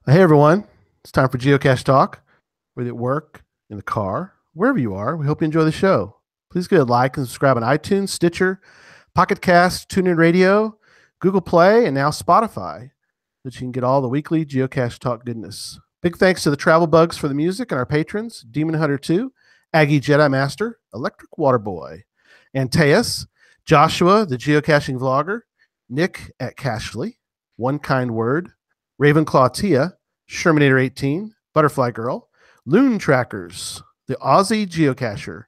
Hey everyone, it's time for Geocache Talk. Whether at work, in the car, wherever you are, we hope you enjoy the show. Please go like and subscribe on iTunes, Stitcher, Pocket Cast, TuneIn Radio, Google Play, and now Spotify, so that you can get all the weekly Geocache Talk goodness. Big thanks to the Travel Bugs for the music and our patrons, Demon Hunter 2, Aggie Jedi Master, Electric Water Boy, Antaeus, Joshua, the geocaching vlogger, Nick at Cashly, One Kind Word, Ravenclaw Tia, Shermanator 18, Butterfly Girl, Loon Trackers, the Aussie Geocacher,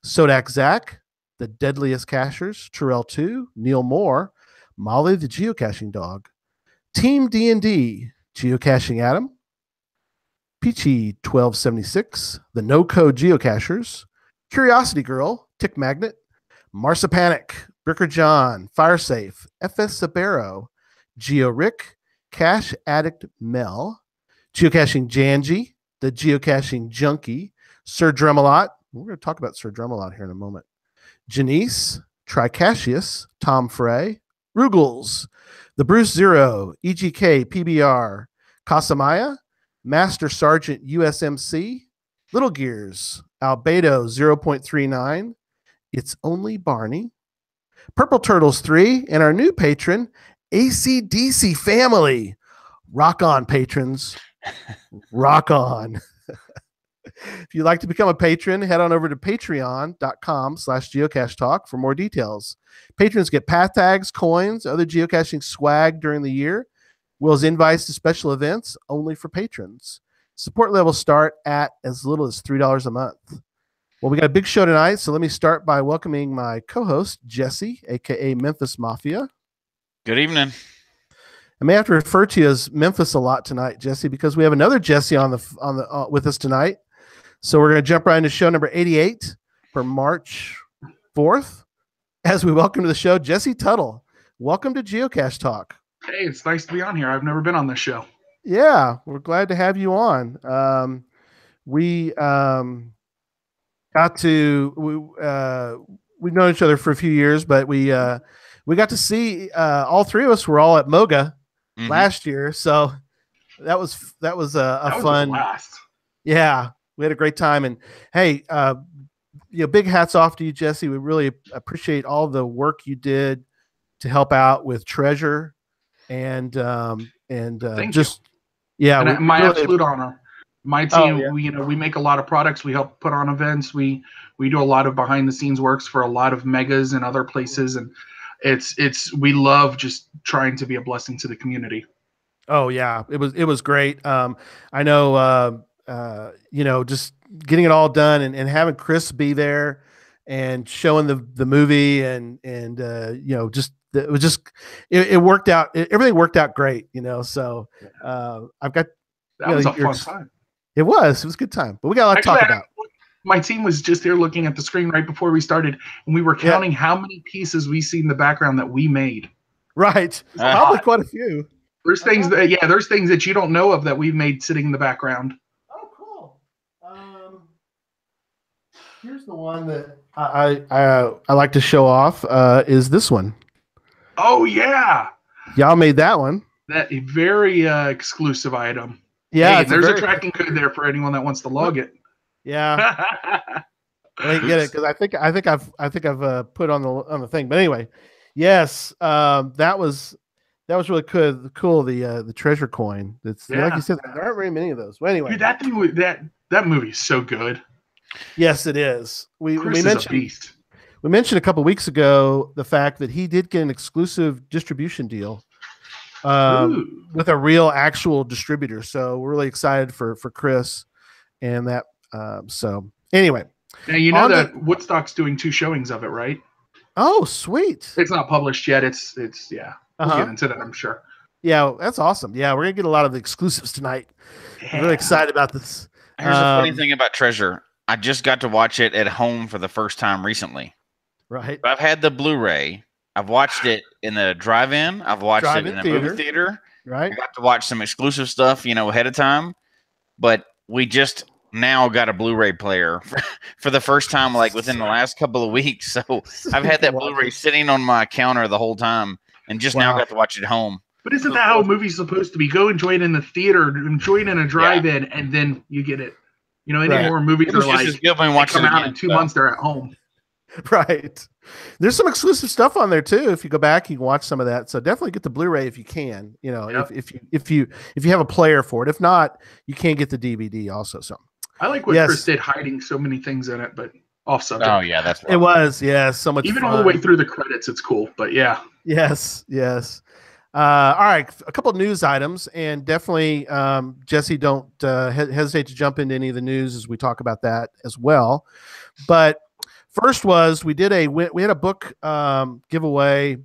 Sodak Zach, the Deadliest Cachers, Terrell 2, Neil Moore, Molly the Geocaching Dog, Team D&D, Geocaching Adam, Peachy 1276, the No Code Geocachers, Curiosity Girl, Tick Magnet, Marsapanic, Bricker John, Firesafe, FS Sabero, Geo Rick, Cache Addict Mel, Geocaching Janji, the Geocaching Junkie, Sir Dremelot. We're going to talk about Sir Dremelot here in a moment. Janice, Tricassius, Tom Frey, Rugels, the Bruce Zero, EGK, PBR, Casamaya, Master Sergeant USMC, Little Gears, Albedo 0.39, It's Only Barney, Purple Turtles 3, and our new patron, ACDC Family. Rock on, patrons. Rock on. If you'd like to become a patron, head on over to patreon.com/geocache talk for more details. Patrons get path tags, coins, other geocaching swag during the year, Will's invites to special events only for patrons. Support levels start at as little as $3 a month. Well, we got a big show tonight, so let me start by welcoming my co-host, Jesse, aka Memphis Mafia. Good evening. I may have to refer to you as Memphis a lot tonight, Jesse, because we have another Jesse on the with us tonight. So we're going to jump right into show number 88 for March 4th, as we welcome to the show Jesse Tuttle. Welcome to Geocache Talk. Hey, it's nice to be on here. I've never been on this show. Yeah, we're glad to have you on. We've known each other for a few years, but we got to see all three of us were all at Moga last year, so that was a fun blast. Yeah, we had a great time, and hey, big hats off to you, Jesse. We really appreciate all the work you did to help out with Treasure, and just you. Yeah, and my really, absolute honor. My team, we make a lot of products. We help put on events. We do a lot of behind the scenes works for a lot of megas and other places, and we love just trying to be a blessing to the community. Oh yeah, it was great. I know, just getting it all done and having Chris be there and showing the movie and it worked out. Everything worked out great, So I've got that was a fun time. It was a good time, but we got a lot to talk about. My team was just there looking at the screen right before we started, and we were counting how many pieces we see in the background that we made. Right, probably quite a few. There's things there's things that you don't know of that we've made sitting in the background. Oh, cool. Here's the one that I like to show off. Is this one? Oh yeah, y'all made that one. That a very exclusive item. Yeah, hey, there's a tracking code there for anyone that wants to log it. Yeah, I didn't get it because I think I've put on the thing. But anyway, yes, that was really cool. The treasure coin. It's like you said, there aren't very many of those. But anyway, dude, that movie is so good. Yes, it is. We mentioned a beast. We mentioned a couple of weeks ago the fact that he did get an exclusive distribution deal with a real actual distributor. So we're really excited for Chris and that. So anyway, now you know that Woodstock's doing 2 showings of it, right? Oh, sweet! It's not published yet. It's yeah. We'll get into that, I'm sure. Yeah, that's awesome. Yeah, we're gonna get a lot of the exclusives tonight. Yeah. I'm really excited about this. Here's the funny thing about Treasure. I just got to watch it at home for the first time recently. Right. I've had the Blu-ray. I've watched it in the drive-in. I've watched it in the movie theater. Right. I got to watch some exclusive stuff, ahead of time. But we just now got a Blu-ray player for the first time, like within the last couple of weeks. So I've had that Blu-ray sitting on my counter the whole time, and just now got to watch it at home. But isn't that how a movie's supposed to be? Go enjoy it in the theater, enjoy it in a drive-in, and then you get it. You know, any more movies are like, they come out in 2 months, they're at home. Right. There's some exclusive stuff on there too. If you go back, you can watch some of that. So definitely get the Blu-ray if you can. You know, if you have a player for it. If not, you can get the DVD also. So I like what Chris did, hiding so many things in it, but off subject. Oh yeah, that's it was so much. Even fun. all the way through the credits, it's cool. But yeah. Yes. All right, a couple of news items, and definitely, Jesse, don't hesitate to jump into any of the news as we talk about that as well. But first we had a book giveaway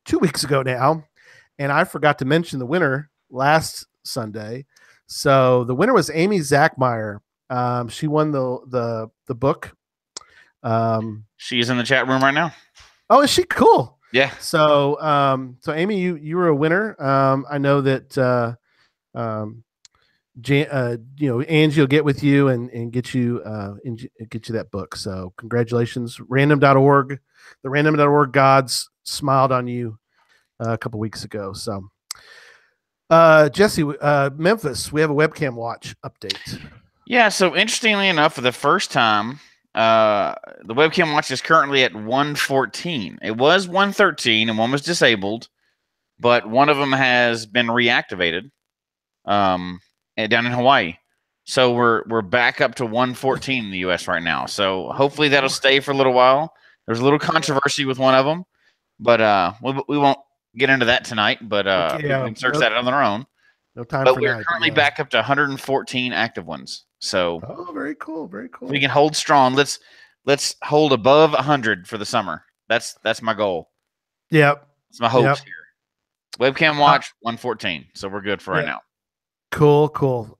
2 weeks ago now, and I forgot to mention the winner last Sunday. So the winner was Amy Zachmeyer. She won the book. She's in the chat room right now. Oh, is she? Cool. Yeah. So, so Amy, you were a winner. I know that, Angie will get with you and get you that book. So congratulations. Random.org, the random.org gods smiled on you a couple weeks ago. So, Jesse, Memphis, we have a webcam watch update. Yeah. So interestingly enough, for the first time, the webcam watch is currently at 114. It was 113 and one was disabled, but one of them has been reactivated down in Hawaii. So we're back up to 114 in the US right now. So hopefully that'll stay for a little while. There's a little controversy with one of them, but we won't get into that tonight, but you can search that on their own. No time but for we're that, currently back up to 114 active ones. So very cool. We can hold strong. Let's hold above 100 for the summer. That's my goal. Yep. That's my hopes here. Webcam watch 114. So we're good for right now. Cool.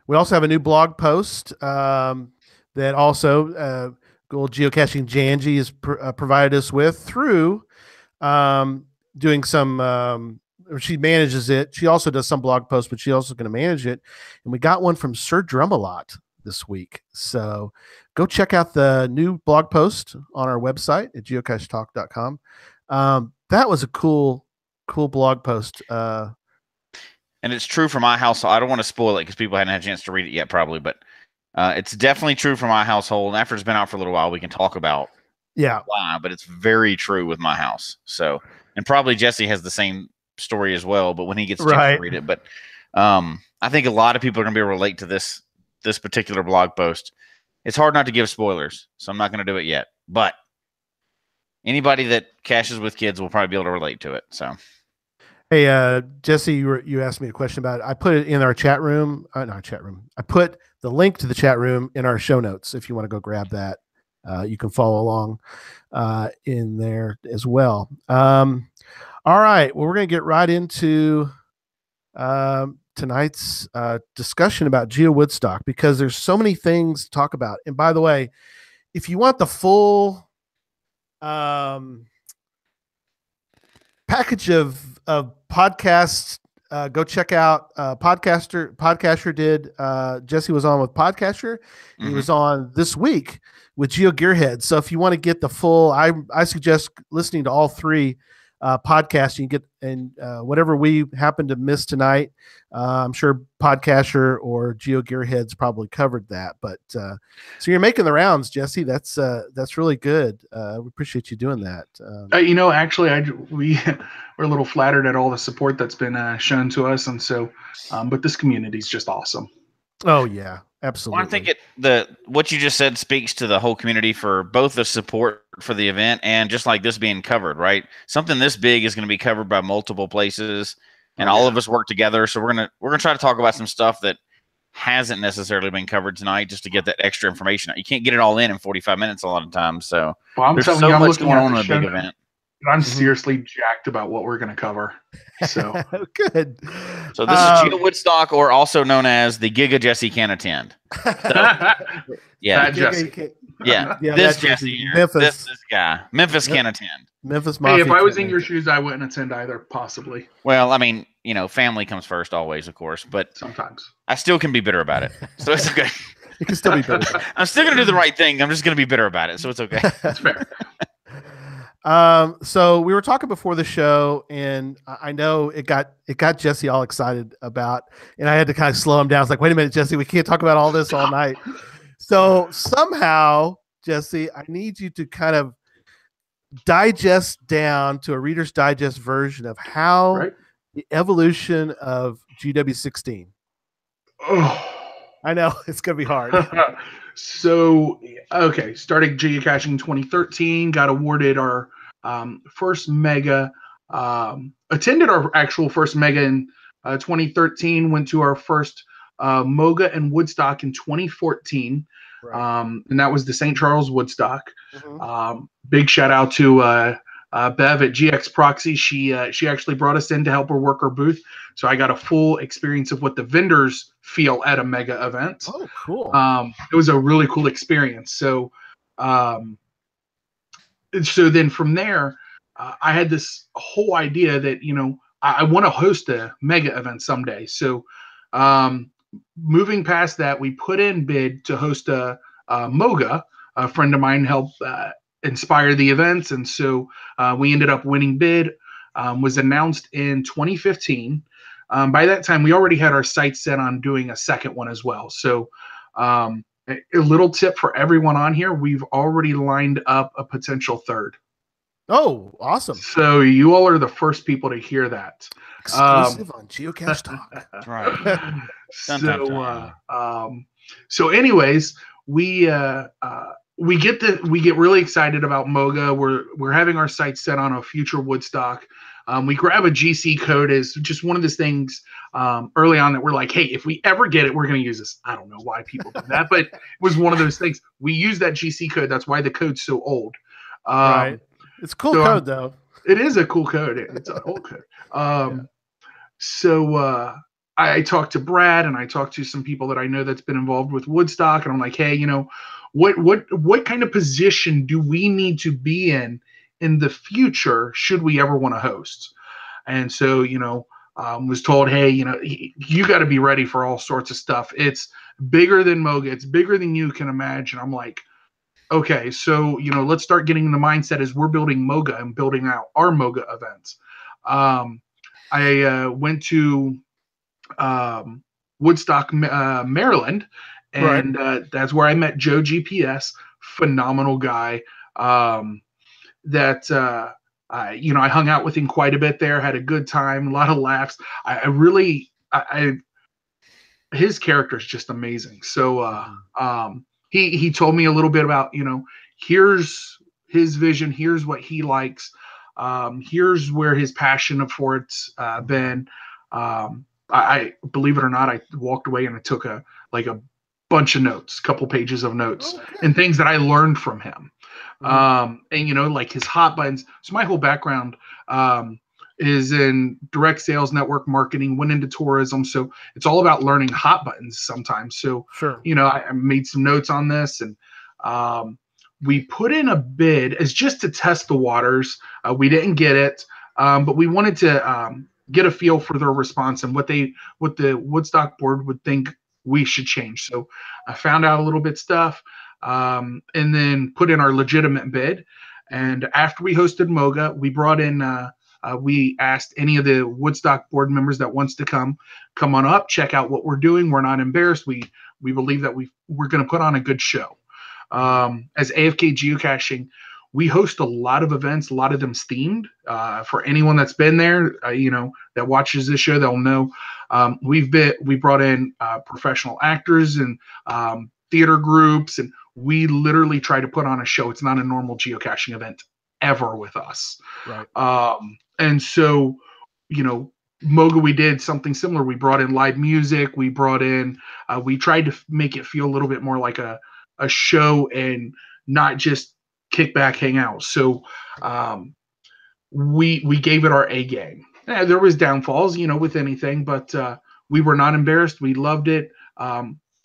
We also have a new blog post that also Gold Geocaching Janji has provided us with through doing some she manages it. She also does some blog posts, but she's also going to manage it. And we got one from Sir Drumalot this week. So go check out the new blog post on our website at geocachetalk.com. That was a cool blog post. And it's true for my household. I don't want to spoil it because people hadn't had a chance to read it yet, probably, but it's definitely true for my household. And after it's been out for a little while, we can talk about why, but it's very true with my house. So, and probably Jesse has the same story as well, but when he gets a chance to read it, but I think a lot of people are going to be able to relate to this particular blog post. It's hard not to give spoilers, so I'm not going to do it yet, but anybody that caches with kids will probably be able to relate to it. So, hey, Jesse, you asked me a question about it. I put it in our chat room. Not chat room. I put the link to the chat room in our show notes. If you want to go grab that, you can follow along in there as well. All right. Well, we're going to get right into tonight's discussion about Geowoodstock because there's so many things to talk about. And by the way, if you want the full package of podcasts, go check out Podcaster did. Jesse was on with Podcaster. Mm-hmm. He was on this week with Geo Gearhead. So if you want to get the full, I suggest listening to all three podcasts. You can get and whatever we happen to miss tonight. I'm sure Podcaster or Geo Gearhead's probably covered that. But so you're making the rounds, Jesse. That's really good. We appreciate you doing that. Actually, we're a little flattered at all the support that's been shown to us, and so, but this community is just awesome. Oh yeah, absolutely. Well, I think what you just said speaks to the whole community for both the support for the event and just like this being covered, right? Something this big is going to be covered by multiple places, and all of us work together. So we're gonna try to talk about some stuff that hasn't necessarily been covered tonight, just to get that extra information. You can't get it all in 45 minutes a lot of times. So there's so much going on in a big event. I'm seriously jacked about what we're going to cover. So good. So this is Geowoodstock, or also known as the Giga Jesse Can Attend. So, yeah, Jesse. Yeah, this Jesse here. Memphis. This guy. Memphis can attend. Memphis. Hey, if I was in your shoes, I wouldn't attend either, possibly. Well, I mean, family comes first always, of course, but sometimes I still can be bitter about it. So it's okay. You can still be bitter. I'm still going to do the right thing. I'm just going to be bitter about it. So it's okay. That's fair. So we were talking before the show, and I know it got Jesse all excited about, and I had to kind of slow him down. I was like, wait a minute, Jesse, we can't talk about all this all night. So somehow, Jesse, I need you to kind of digest down to a Reader's Digest version of how the evolution of GW16. Oh, I know it's going to be hard. So, okay, started geocaching in 2013, got awarded our first mega, attended our actual first mega in 2013, went to our first Moga and Woodstock in 2014. Right. And that was the St. Charles Woodstock. Mm-hmm. Big shout out to Bev at GX Proxy. She actually brought us in to help her work her booth. So I got a full experience of what the vendors feel at a mega event. Oh, cool. It was a really cool experience. So then from there, I had this whole idea that, you know, I want to host a mega event someday. So moving past that, we put in bid to host a Moga. A friend of mine helped inspire the events. And so we ended up winning bid, was announced in 2015. By that time, we already had our sights set on doing a second one as well. So a little tip for everyone on here, we've already lined up a potential third. Oh, awesome. So you all are the first people to hear that. Exclusive on Geocache Talk. Right. So anyways, we get really excited about Moga. We're having our sights set on a future Woodstock. We grab a GC code as just one of those things early on that we're like, hey, if we ever get it, we're going to use this. I don't know why people do that, but it was one of those things. We use that GC code. That's why the code's so old. Right. It's a cool code, though. It is a cool code. It's an old code. So I talked to Brad, and I talked to some people that I know that's been involved with Woodstock, and I'm like, hey, you know, what kind of position do we need to be in the future should we ever want to host? And so, you know, was told, hey, you know, you got to be ready for all sorts of stuff. It's bigger than Moga. It's bigger than you can imagine. I'm like, okay, so, you know, let's start getting in the mindset as we're building Moga and building out our Moga events. I went to Woodstock, Maryland, and that's where I met Joe GPS, phenomenal guy. You know, I hung out with him quite a bit there, had a good time, a lot of laughs. His character is just amazing. So he told me a little bit about, you know, here's his vision, here's what he likes, here's where his passion for it's been. I believe it or not, I walked away and I took a bunch of notes, couple pages of notes, and things that I learned from him. And you know, like his hot buttons. So my whole background is in direct sales, network marketing, went into tourism. So it's all about learning hot buttons sometimes. So, you know, I made some notes on this, and we put in a bid as just to test the waters. We didn't get it, but we wanted to get a feel for their response and what the Woodstock board would think we should change. So I found out a little bit stuff, and then put in our legitimate bid. And after we hosted Moga, we brought in, we asked any of the Woodstock board members that wants to come on up, check out what we're doing. We're not embarrassed. We believe that we're going to put on a good show. As AFK Geocaching, we host a lot of events, a lot of them themed. For anyone that's been there, you know, that watches this show, they'll know. We brought in professional actors and theater groups, and we literally try to put on a show. It's not a normal geocaching event ever with us. Right. And so, you know, Moga, we did something similar. We brought in live music. We brought in, we tried to make it feel a little bit more like a show and not just kick back, hang out. So we gave it our A game. There was downfalls, you know, with anything, but we were not embarrassed. We loved it.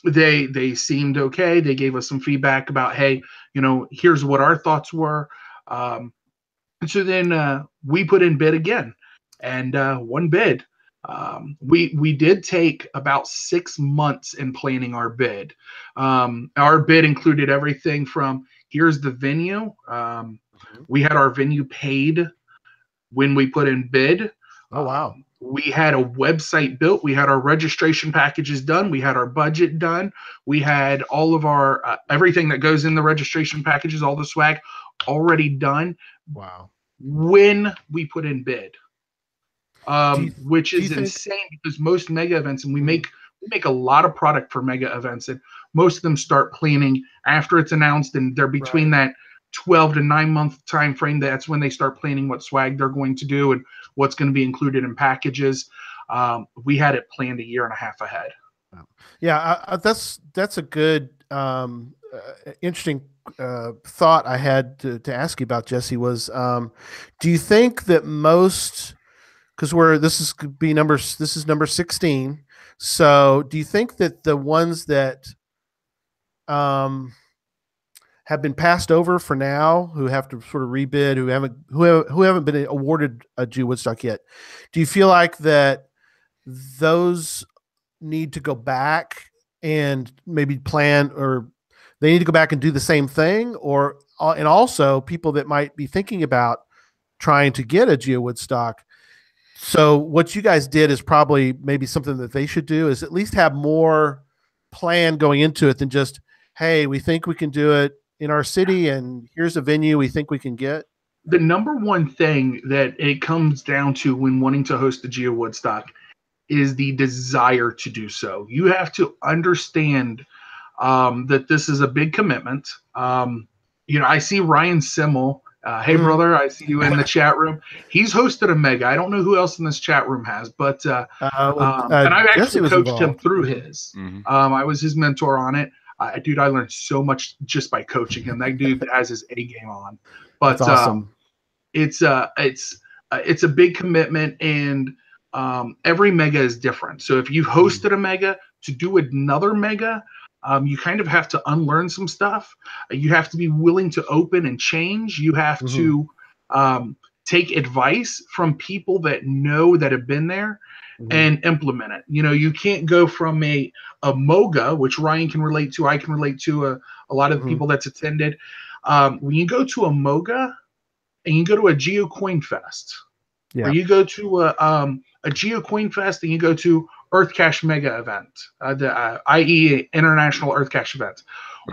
They seemed okay. They gave us some feedback about, hey, you know, here's what our thoughts were. So then we put in bid again, and one bid. We did take about 6 months in planning our bid. Our bid included everything from here's the venue, We had our venue paid when we put in bid. Oh, wow. We had a website built. We had our registration packages done. We had our budget done. We had all of our everything that goes in the registration packages, all the swag already done. Wow. When we put in bid, which is insane because most mega events, and we make a lot of product for mega events, and most of them start planning after it's announced, and they're between that 12 to 9 month time frame. That's when they start planning what swag they're going to do and what's going to be included in packages. We had it planned a year and a half ahead. Yeah, that's a good interesting thought I had to ask you about, Jesse, was do you think that most, because this is number 16, so do you think that the ones that have been passed over for now, who have to sort of rebid, who haven't been awarded a Geowoodstock yet, do you feel like that those need to go back and maybe plan, or they need to go back and do the same thing, or and also people that might be thinking about trying to get a Geowoodstock? So what you guys did is probably maybe something that they should do, is at least have more plan going into it than just, hey, we think we can do it in our city, and here's a venue we think we can get. The number one thing that it comes down to when wanting to host the Geowoodstock is the desire to do so. You have to understand that this is a big commitment. I see Ryan Simmel. Hey, brother, I see you in the chat room. He's hosted a mega. I don't know who else in this chat room has, but and I've actually coached him through his. I was his mentor on it. Dude, I learned so much just by coaching him. That dude has his A game on. But that's awesome. It's a big commitment, and every mega is different. So if you've hosted a mega, to do another mega, you kind of have to unlearn some stuff. You have to be willing to open and change. You have to take advice from people that have been there and implement it. You can't go from a MOGA, which Ryan can relate to, I can relate to, a lot of the people that's attended. When you go to a MOGA and you go to a Geo Coin Fest, or you go to a Geo Coin Fest and you go to Earth Cache Mega event, i.e. International Earth Cache event,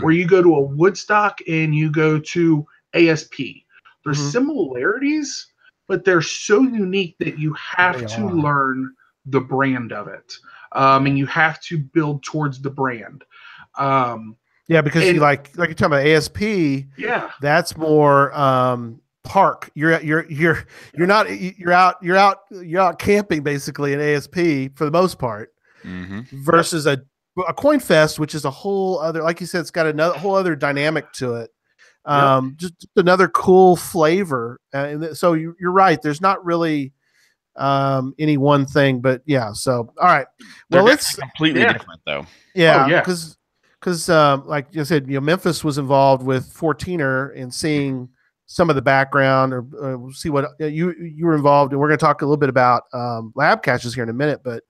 or you go to a Woodstock and you go to ASP. There's similarities, but they're so unique that you have to learn the brand of it, and you have to build towards the brand. Because you like you're talking about ASP. Yeah, that's more park. You're out camping basically in ASP for the most part, versus a coin fest, which is a whole other, like you said, it's got a whole other dynamic to it. Just another cool flavor. And so you're right. There's not really any one thing, but yeah. So, all right. Well, it's completely different though. Yeah. Because like you said, Memphis was involved with 14er and seeing some of the background, or see what you were involved in. We're going to talk a little bit about lab caches here in a minute, but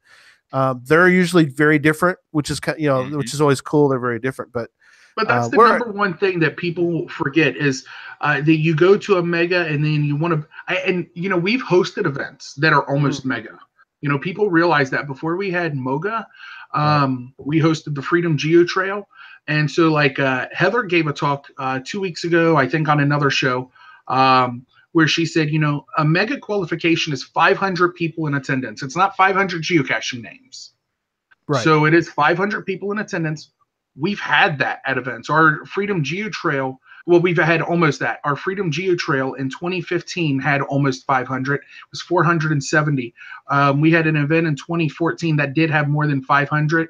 they're usually very different, which is which is always cool. They're very different, but that's the number one thing that people forget is that you go to a mega and then you want to, we've hosted events that are almost mega. People realize that before we had MOGA, we hosted the Freedom Geo Trail. And so like Heather gave a talk 2 weeks ago, I think on another show, where she said, a mega qualification is 500 people in attendance. It's not 500 geocaching names. Right. So it is 500 people in attendance. We've had that at events. Our Freedom Geo Trail, we've had almost that. Our Freedom Geo Trail in 2015 had almost 500. It was 470. We had an event in 2014 that did have more than 500.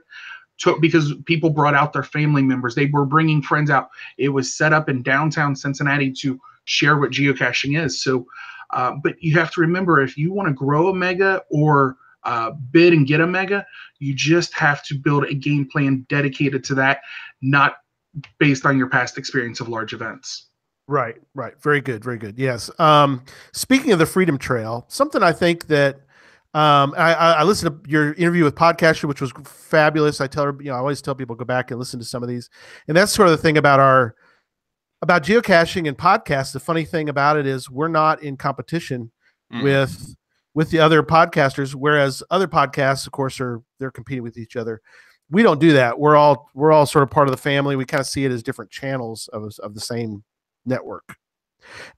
Because people brought out their family members. They were bringing friends out. It was set up in downtown Cincinnati to share what geocaching is. So, but you have to remember, if you want to grow a mega or bid and get a mega, you just have to build a game plan dedicated to that, not based on your past experience of large events. Right. Very good. Very good. Yes. Speaking of the Freedom Trail, something I think that I listened to your interview with Podcaster, which was fabulous. I always tell people, go back and listen to some of these. And that's sort of the thing about about geocaching and podcasts, the funny thing about it is we're not in competition with the other podcasters, whereas other podcasts, of course, they're competing with each other. We don't do that. We're all sort of part of the family. We kind of see it as different channels of the same network.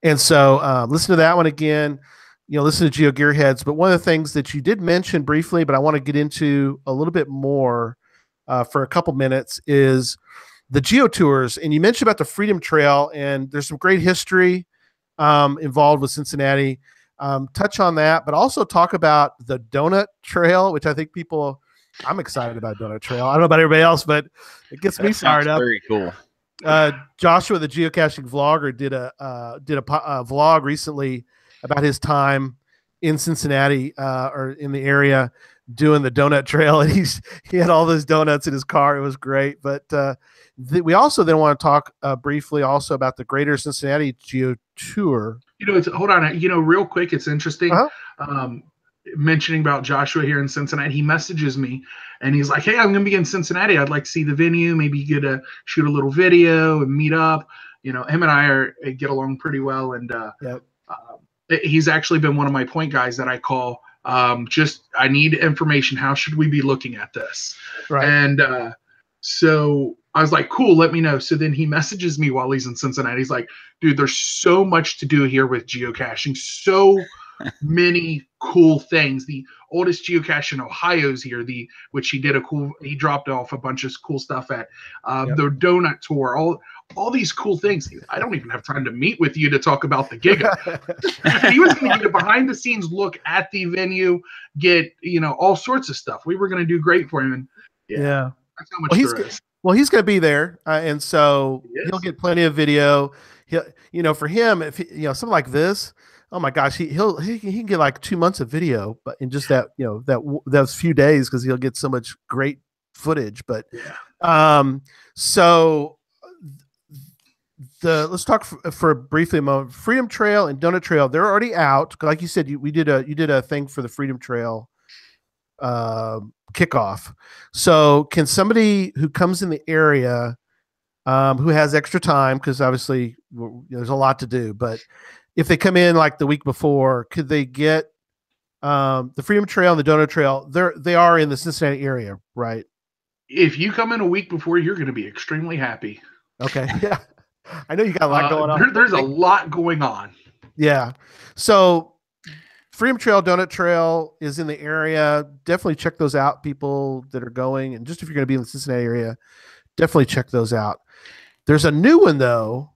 And so listen to that one again. Listen to Geo Gearheads. But one of the things that you did mention briefly, but I want to get into a little bit more for a couple minutes, is the Geo Tours. And you mentioned about the Freedom Trail, and there's some great history involved with Cincinnati. Touch on that, but also talk about the Donut Trail, which I think I'm excited about Donut Trail. I don't know about everybody else, but it gets me fired up. Very cool. Joshua, the geocaching vlogger, did a vlog recently about his time in Cincinnati or in the area doing the Donut Trail, and he had all those donuts in his car. It was great. But we also then want to talk briefly also about the Greater Cincinnati Geo Tour. Hold on. Real quick, it's interesting. Mentioning about Joshua here in Cincinnati, he messages me and he's like, "Hey, I'm going to be in Cincinnati. I'd like to see the venue. Maybe get to shoot a little video and meet up." Him and I get along pretty well, and he's actually been one of my point guys that I call. I need information. How should we be looking at this? Right. And so I was like, cool, let me know. So then he messages me while he's in Cincinnati. He's like, dude, there's so much to do here with geocaching. So many cool things. The oldest geocache in Ohio is here, which he dropped off a bunch of cool stuff at the Donut Tour, all these cool things. I don't even have time to meet with you to talk about the Giga. He was going to get a behind the scenes look at the venue, get all sorts of stuff. We were going to do great for him. And yeah. That's how much there is. Well, he's going to be there, and so he'll get plenty of video. For him, if something like this, oh my gosh, he can get like 2 months of video, but in just that those few days, because he'll get so much great footage. But so let's talk for briefly a moment. Freedom Trail and Donut Trail, they're already out. Like you said, you did a thing for the Freedom Trail kickoff. So can somebody who comes in the area who has extra time, because obviously there's a lot to do, but if they come in like the week before, could they get the Freedom Trail and the Donut Trail? They are in the Cincinnati area, right? If you come in a week before, you're going to be extremely happy. Okay. Yeah. I know you got a lot going on. There's a lot going on. Yeah. So Freedom Trail, Donut Trail is in the area. Definitely check those out, people that are going. And just if you're going to be in the Cincinnati area, definitely check those out. There's a new one, though.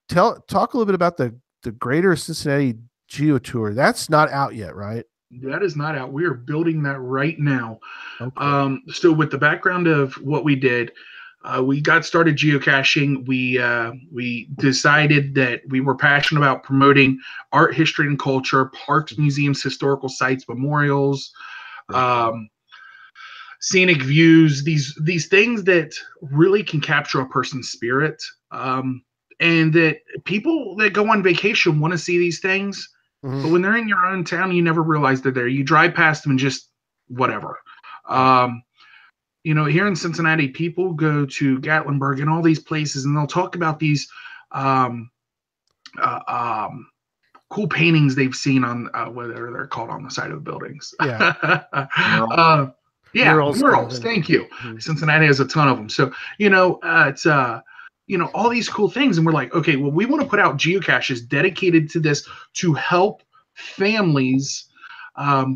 Talk a little bit about the Greater Cincinnati Geo Tour. That's not out yet, right? That is not out. We are building that right now. Okay. So with the background of what we did, we got started geocaching. We decided that we were passionate about promoting art, history, and culture, parks, museums, historical sites, memorials, scenic views, these things that really can capture a person's spirit. And that people that go on vacation want to see these things, but when they're in your own town, you never realize they're there. You drive past them and just whatever. Here in Cincinnati, people go to Gatlinburg and all these places, and they'll talk about these cool paintings they've seen on whatever they're called on the side of the buildings. Yeah, murals. Thank you. Cincinnati has a ton of them. So it's all these cool things, and we're like, okay, well, we want to put out geocaches dedicated to this to help families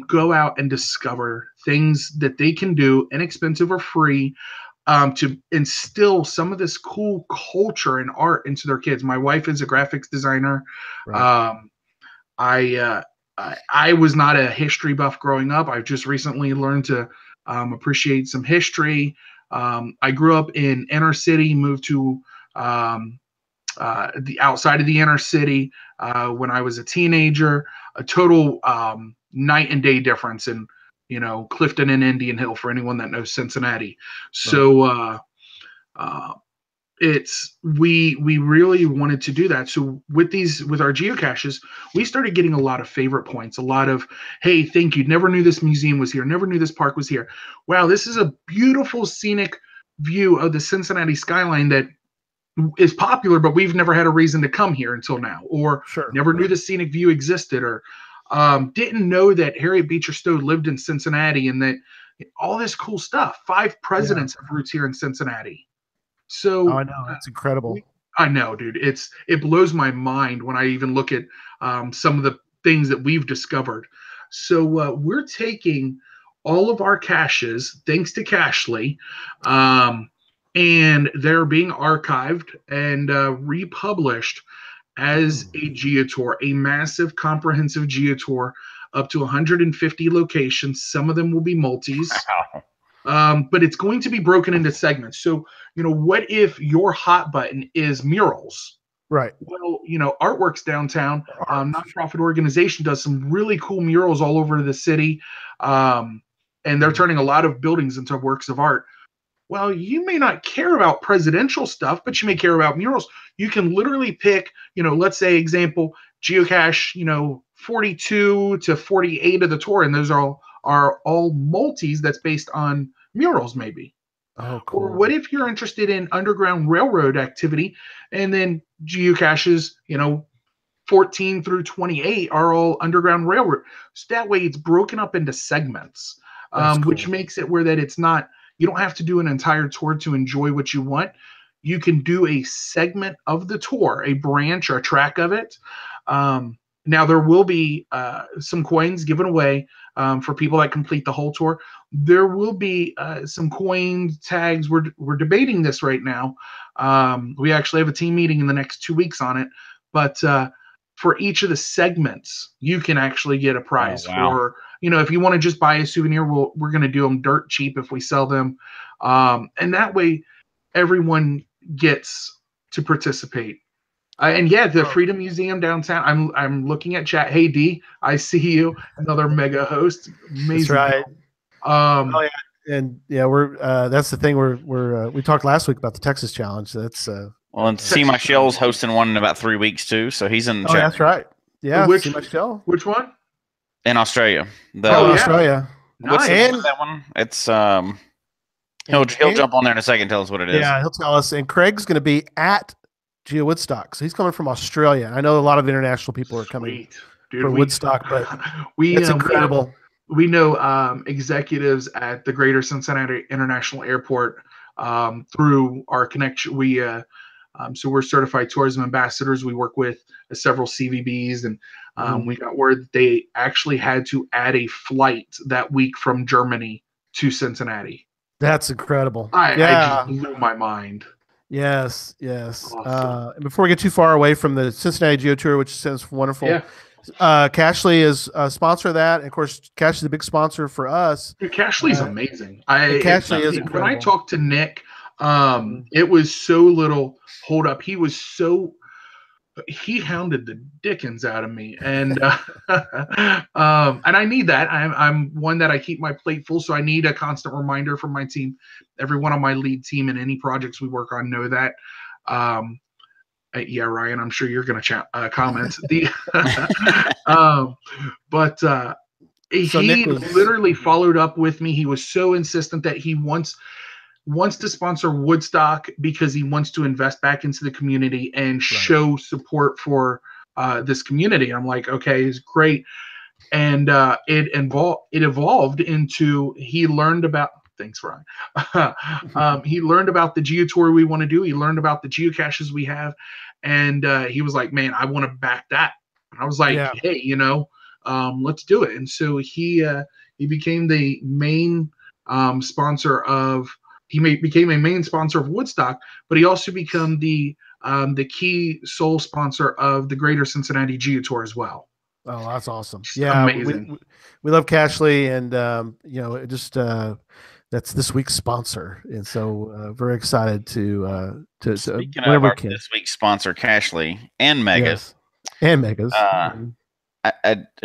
go out and discover things that they can do, inexpensive or free, to instill some of this cool culture and art into their kids. My wife is a graphics designer. Right. I was not a history buff growing up. I've just recently learned to appreciate some history. I grew up in inner city, moved to the outside of the inner city when I was a teenager. A total night and day difference in Clifton and Indian Hill, for anyone that knows Cincinnati. So we really wanted to do that. So with our geocaches, we started getting a lot of favorite points, a lot of, hey, thank you, never knew this museum was here, never knew this park was here. Wow, this is a beautiful scenic view of the Cincinnati skyline that is popular, but we've never had a reason to come here until now, or never knew the scenic view existed, or didn't know that Harriet Beecher Stowe lived in Cincinnati, and that all this cool stuff. 5 presidents have roots here in Cincinnati. So I know, it's incredible. I know, dude. It blows my mind when I even look at some of the things that we've discovered. So we're taking all of our caches, thanks to Cachely, and they're being archived and republished as a geotour, a massive, comprehensive geotour up to 150 locations. Some of them will be multis. Wow. But it's going to be broken into segments. So, what if your hot button is murals? Right. Well, Artworks Downtown, nonprofit organization, does some really cool murals all over the city. And they're turning a lot of buildings into works of art. Well, you may not care about presidential stuff, but you may care about murals. You can literally pick, let's say, example, Geocache, 42 to 48 of the tour, and those are all multis that's based on murals, maybe. Oh, cool. Or what if you're interested in Underground Railroad activity, and then Geocaches, 14 through 28 are all Underground Railroad. So that way it's broken up into segments, cool. Which makes it where that it's not, you don't have to do an entire tour to enjoy what you want. You can do a segment of the tour, a branch or a track of it. Now, there will be some coins given away for people that complete the whole tour. There will be some coin tags. We're debating this right now. We actually have a team meeting in the next 2 weeks on it. But for each of the segments, you can actually get a prize. Oh, wow. For, if you want to just buy a souvenir, we're going to do them dirt cheap if we sell them. And that way, everyone gets to participate. And the Freedom Museum downtown. I'm looking at chat. Hey D, I see you. Another mega host. Amazing. That's right. And we're that's the thing. We talked last week about the Texas Challenge. That's well, and See My Shell's hosting one in about 3 weeks too. So he's in the chat. That's right. Yeah, See My Shell. Which one? In Australia. Australia. What's the name of that one? It's he'll jump on there in a second and tell us what it is. Yeah, he'll tell us. And Craig's going to be at Geowoodstock. So he's coming from Australia. I know a lot of international people are coming for Woodstock, but it's incredible. We know executives at the Greater Cincinnati International Airport through our connection. So we're certified tourism ambassadors. We work with several CVBs, and we got word that they actually had to add a flight that week from Germany to Cincinnati. That's incredible. I just blew my mind. Yes. Awesome. And before we get too far away from the Cincinnati Geo Tour, which sounds wonderful, Cachely is a sponsor of that. And of course, Cachely is a big sponsor for us. Dude, Cachely's amazing. Cachely is incredible. When I talked to Nick, it was so little hold up. He hounded the dickens out of me, and and I need that. I'm one that I keep my plate full, so I need a constant reminder from my team. Everyone on my lead team and any projects we work on know that. Ryan, I'm sure you're going to comment. He literally followed up with me. He was so insistent that he wants to sponsor Woodstock because he wants to invest back into the community and show support for this community. I'm like, okay, it's great. And it evolved into, he learned about, thanks, Ryan. He learned about the Geo Tour we want to do. He learned about the geocaches we have. And he was like, man, I want to back that. And I was like, hey, let's do it. And so he became the main sponsor of, became a main sponsor of Woodstock, but he also became the key sole sponsor of the Greater Cincinnati Geo Tour as well. Oh, that's awesome! Yeah, amazing. We love Cachely, and that's this week's sponsor, and so very excited to speaking of this week's sponsor, Cachely and Megas, Megas.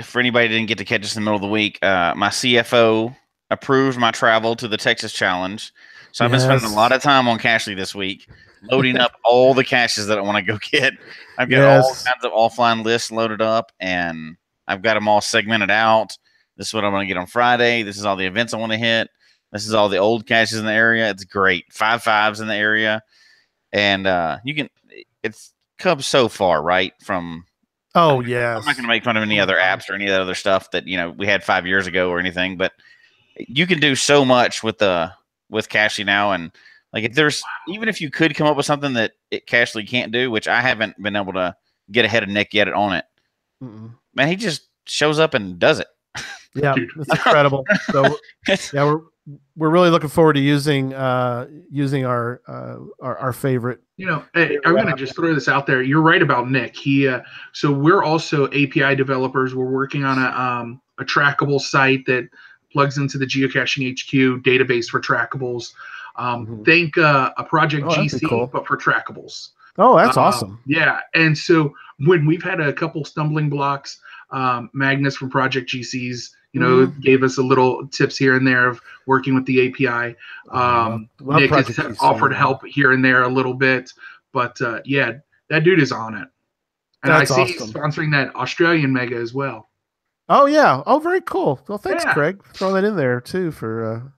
For anybody who didn't get to catch us in the middle of the week, my CFO approved my travel to the Texas Challenge. So I've been spending a lot of time on Cachely this week, loading up all the caches that I want to go get. I've got all kinds of offline lists loaded up, and I've got them all segmented out. This is what I'm going to get on Friday. This is all the events I want to hit. This is all the old caches in the area. It's great. 5.5s in the area. and it's come so far, right? From yes. I'm not going to make fun of any other apps or any other stuff that we had 5 years ago or anything, but you can do so much with Cachly now, and like even if you could come up with something that Cachly can't do, which I haven't been able to get ahead of Nick yet on it. Man, he just shows up and does it. Yeah, it's incredible. So yeah, we're really looking forward to using our favorite. I'm going to just throw this out there. You're right about Nick. So we're also API developers. We're working on a trackable site that plugs into the Geocaching HQ database for trackables. Think a Project GC, cool. But for trackables. Oh, that's awesome. Yeah, and so when we've had a couple stumbling blocks, Magnus from Project GCs, gave us a little tips here and there of working with the API. Nick has offered help here and there a little bit, but yeah, that dude is on it. And that's I see he's sponsoring that Australian mega as well. Oh yeah. Oh, very cool. Well, thanks, Craig. Throw that in there too for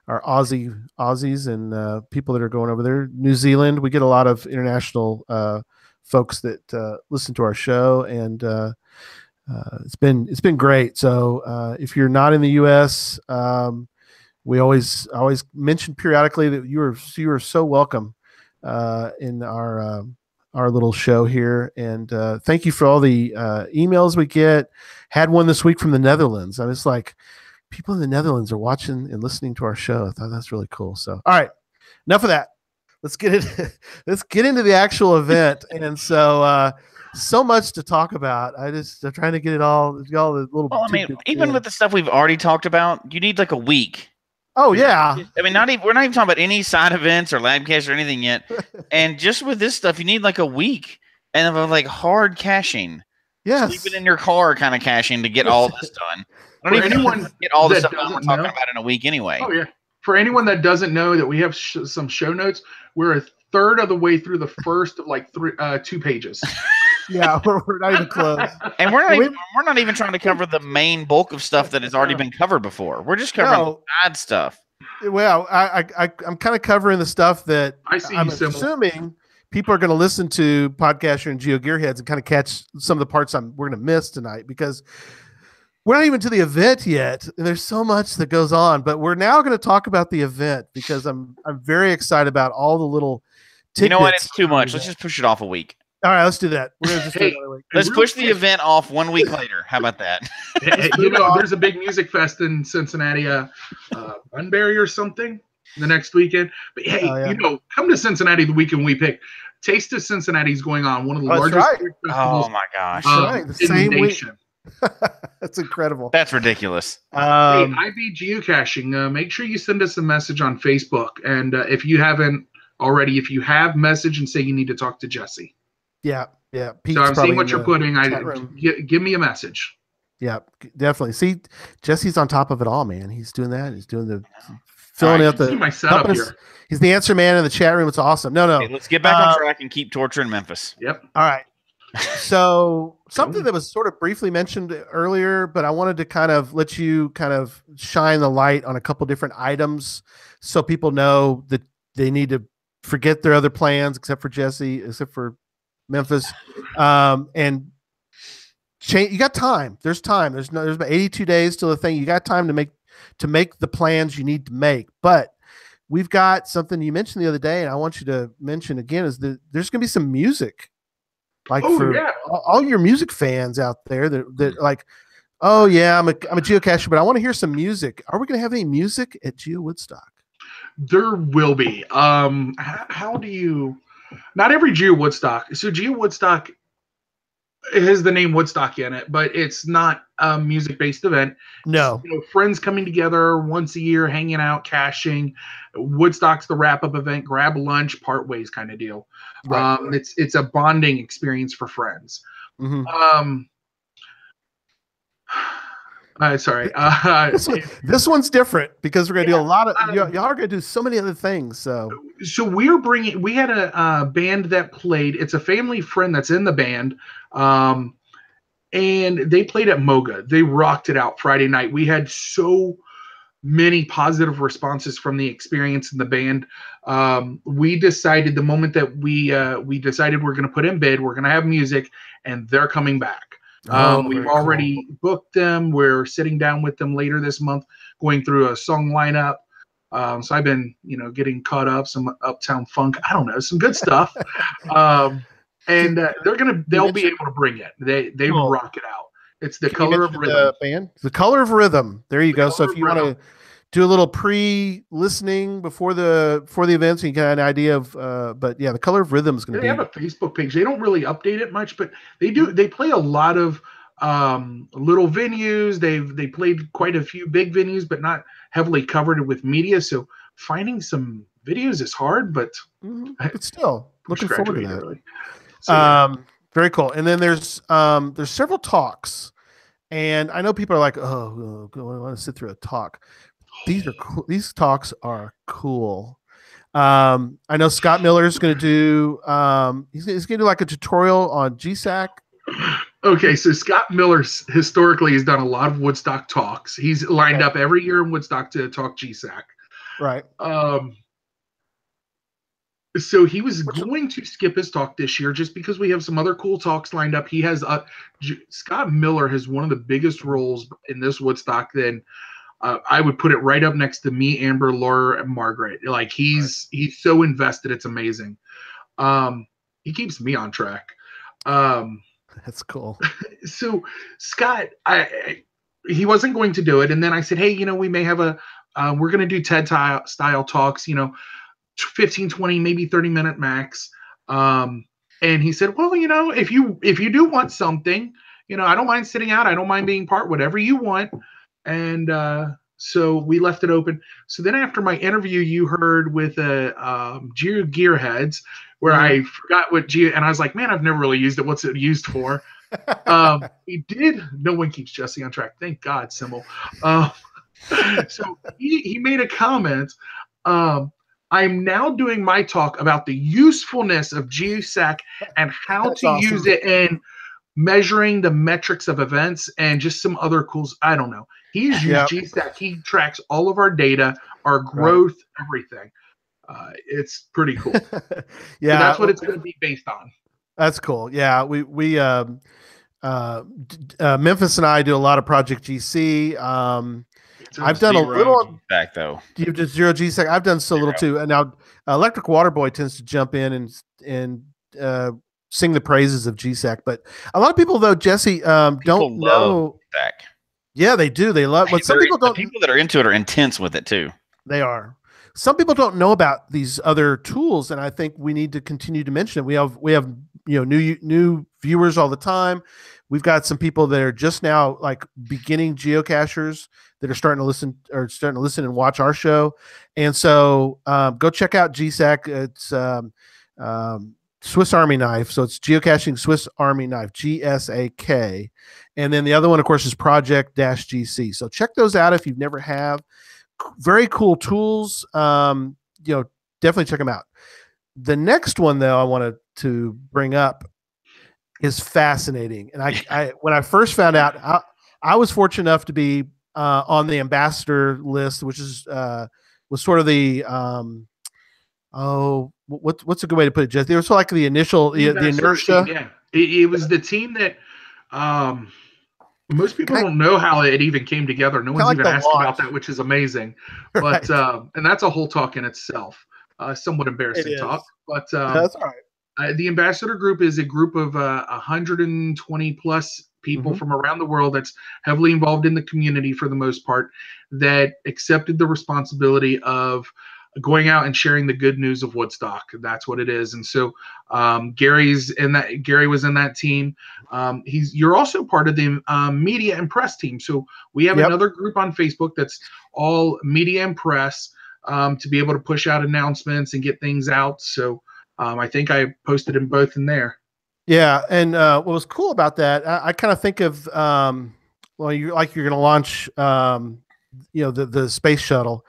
our Aussies and people that are going over there. New Zealand, we get a lot of international folks that listen to our show, and it's been great. So if you're not in the U.S., we always mention periodically that you are so welcome in our little show here. And thank you for all the emails we get. Had one this week from the Netherlands. I was like, people in the Netherlands are watching and listening to our show. I thought that's really cool. So, all right, enough of that. Let's get into the actual event. And so, so much to talk about. I'm trying to get it all the little. Well, I mean, even with the stuff we've already talked about, you need like a week. Oh yeah. I mean, we're not even talking about any side events or lab cache or anything yet. And just with this stuff, you need like a week and of like hard caching. Yes. Sleeping in your car kind of caching to get all this done. I don't even get all the stuff that we're talking about in a week anyway. Oh yeah. For anyone that doesn't know that we have some show notes, we're a third of the way through the first of like 2 pages. Yeah, we're not even close. And we're not even trying to cover the main bulk of stuff that has already been covered before. We're just covering the bad stuff. Well, I'm kind of covering the stuff that I'm assuming people are going to listen to Podcaster and Geo Gearheads and kind of catch some of the parts we're going to miss tonight, because we're not even to the event yet. And there's so much that goes on, but we're now going to talk about the event because I'm very excited about all the little tidbits. You know what? It's too much. Let's just push it off a week. All right, let's do that. We're gonna just do another week. Let's push the event off 1 week later. How about that? There's a big music fest in Cincinnati, Bunbury or something, the next weekend. But hey, come to Cincinnati the weekend we pick. Taste of Cincinnati is going on, one of the largest festivals. Oh my gosh! The same nation. That's incredible. That's ridiculous. Hey, IB Geocaching. Make sure you send us a message on Facebook, and if you haven't already, if you have message and say you need to talk to Jesse. Yeah. Pete's so I'm seeing what you're putting. Give me a message. Yeah, definitely. See, Jesse's on top of it all, man. He's doing that. He's doing the filling out the. My setup here. He's the answer man in the chat room. It's awesome. No. Hey, let's get back on track and keep torturing Memphis. Yep. All right. So something that was sort of briefly mentioned earlier, but I wanted to kind of let you kind of shine the light on a couple different items so people know that they need to forget their other plans, except for Jesse, except for Memphis, and change. You got time. There's time. There's about 82 days till the thing. You got time to make the plans you need to make. But we've got something you mentioned the other day, and I want you to mention again is that there's going to be some music, like all your music fans out there that like, oh yeah, I'm a geocacher, but I want to hear some music. Are we going to have any music at Geowoodstock? There will be. How do you? Not every Geowoodstock. So Geowoodstock has the name Woodstock in it, but it's not a music-based event. No. Friends coming together once a year, hanging out, caching. Woodstock's the wrap-up event, grab lunch, part ways kind of deal. Right. It's a bonding experience for friends. Mm-hmm. Sorry. This one's different because we're going to do a lot of y'all are going to do so many other things. So we had a band that played. It's a family friend that's in the band, and they played at Moga. They rocked it out Friday night. We had so many positive responses from the experience in the band. We decided the moment that we decided we're going to put in bid, we're going to have music, and they're coming back. We've already booked them. We're sitting down with them later this month, going through a song lineup. So I've been, getting caught up, some Uptown Funk. I don't know, some good stuff. And they'll be able to bring it. They rock it out. It's the Color of Rhythm band. The Color of Rhythm. There you go. So if you want to do a little pre-listening before the event, so you get an idea of. But yeah, the Color of Rhythm is going to be. They have a Facebook page. They don't really update it much, but they do. They play a lot of little venues. They played quite a few big venues, but not heavily covered with media. So finding some videos is hard, but still looking forward to that. Really. So, very cool. And then there's several talks, and I know people are like, oh, I want to sit through a talk. These are cool. These talks are cool. I know Scott Miller is going to do. He's going to do like a tutorial on GSAC. Okay, so Scott Miller historically has done a lot of Woodstock talks. He's lined up every year in Woodstock to talk GSAC. Right. So he was going to skip his talk this year just because we have some other cool talks lined up. He has Scott Miller has one of the biggest roles in this Woodstock. Then I would put it right up next to me, Amber, Laura, and Margaret. Like he's so invested, it's amazing. He keeps me on track. That's cool. So Scott, he wasn't going to do it, and then I said, hey, we may have we're going to do TED style talks, 15, 20, maybe 30-minute max. And he said, well, if you do want something, I don't mind sitting out. I don't mind being part, whatever you want. And so we left it open. So then after my interview, you heard with Geo Gearheads, where I forgot what Geo, and I was like, man, I've never really used it. What's it used for? He did. No one keeps Jesse on track. Thank God, Symbol. So he made a comment. I'm now doing my talk about the usefulness of GeoSac and how to use it in measuring the metrics of events and just some other cool. I don't know. He's used GeoSac. He tracks all of our data, our growth, everything. It's pretty cool. So that's what it's going to be based on. That's cool. Yeah, we Memphis and I do a lot of Project GC. I've done a little back though. You've just zero GSAC. I've done so little too. And now Electric Water Boy tends to jump in and sing the praises of GSAC. But a lot of people though, Jesse, don't know. GSAC. Yeah, they do. They love. But some people don't. The people that are into it are intense with it too. They are. Some people don't know about these other tools, and I think we need to continue to mention it. We have new viewers all the time. We've got some people that are just now like beginning geocachers that are starting to listen and watch our show. And so go check out GSAC. It's Swiss Army Knife. So it's Geocaching Swiss Army Knife, GSAK. And then the other one, of course, is Project-GC. So check those out if you've never have. Very cool tools. Definitely check them out. The next one, though, I wanted to bring up is fascinating. And I when I first found out, I was fortunate enough to be on the ambassador list, which is was sort of the what's a good way to put it, Jesse? It was sort of like the initial the inertia. Yeah, it was the team that most people don't know how it even came together. No one's even asked about that, which is amazing. But and that's a whole talk in itself. Somewhat embarrassing talk, but that's all right. The ambassador group is a group of 120 plus people from around the world that's heavily involved in the community for the most part, that accepted the responsibility of going out and sharing the good news of Woodstock. That's what it is. And so Gary was in that team. You're also part of the media and press team. So we have another group on Facebook that's all media and press to be able to push out announcements and get things out. So I think I posted them both in there. Yeah, and what was cool about that, I kind of think of, you're going to launch, the space shuttle.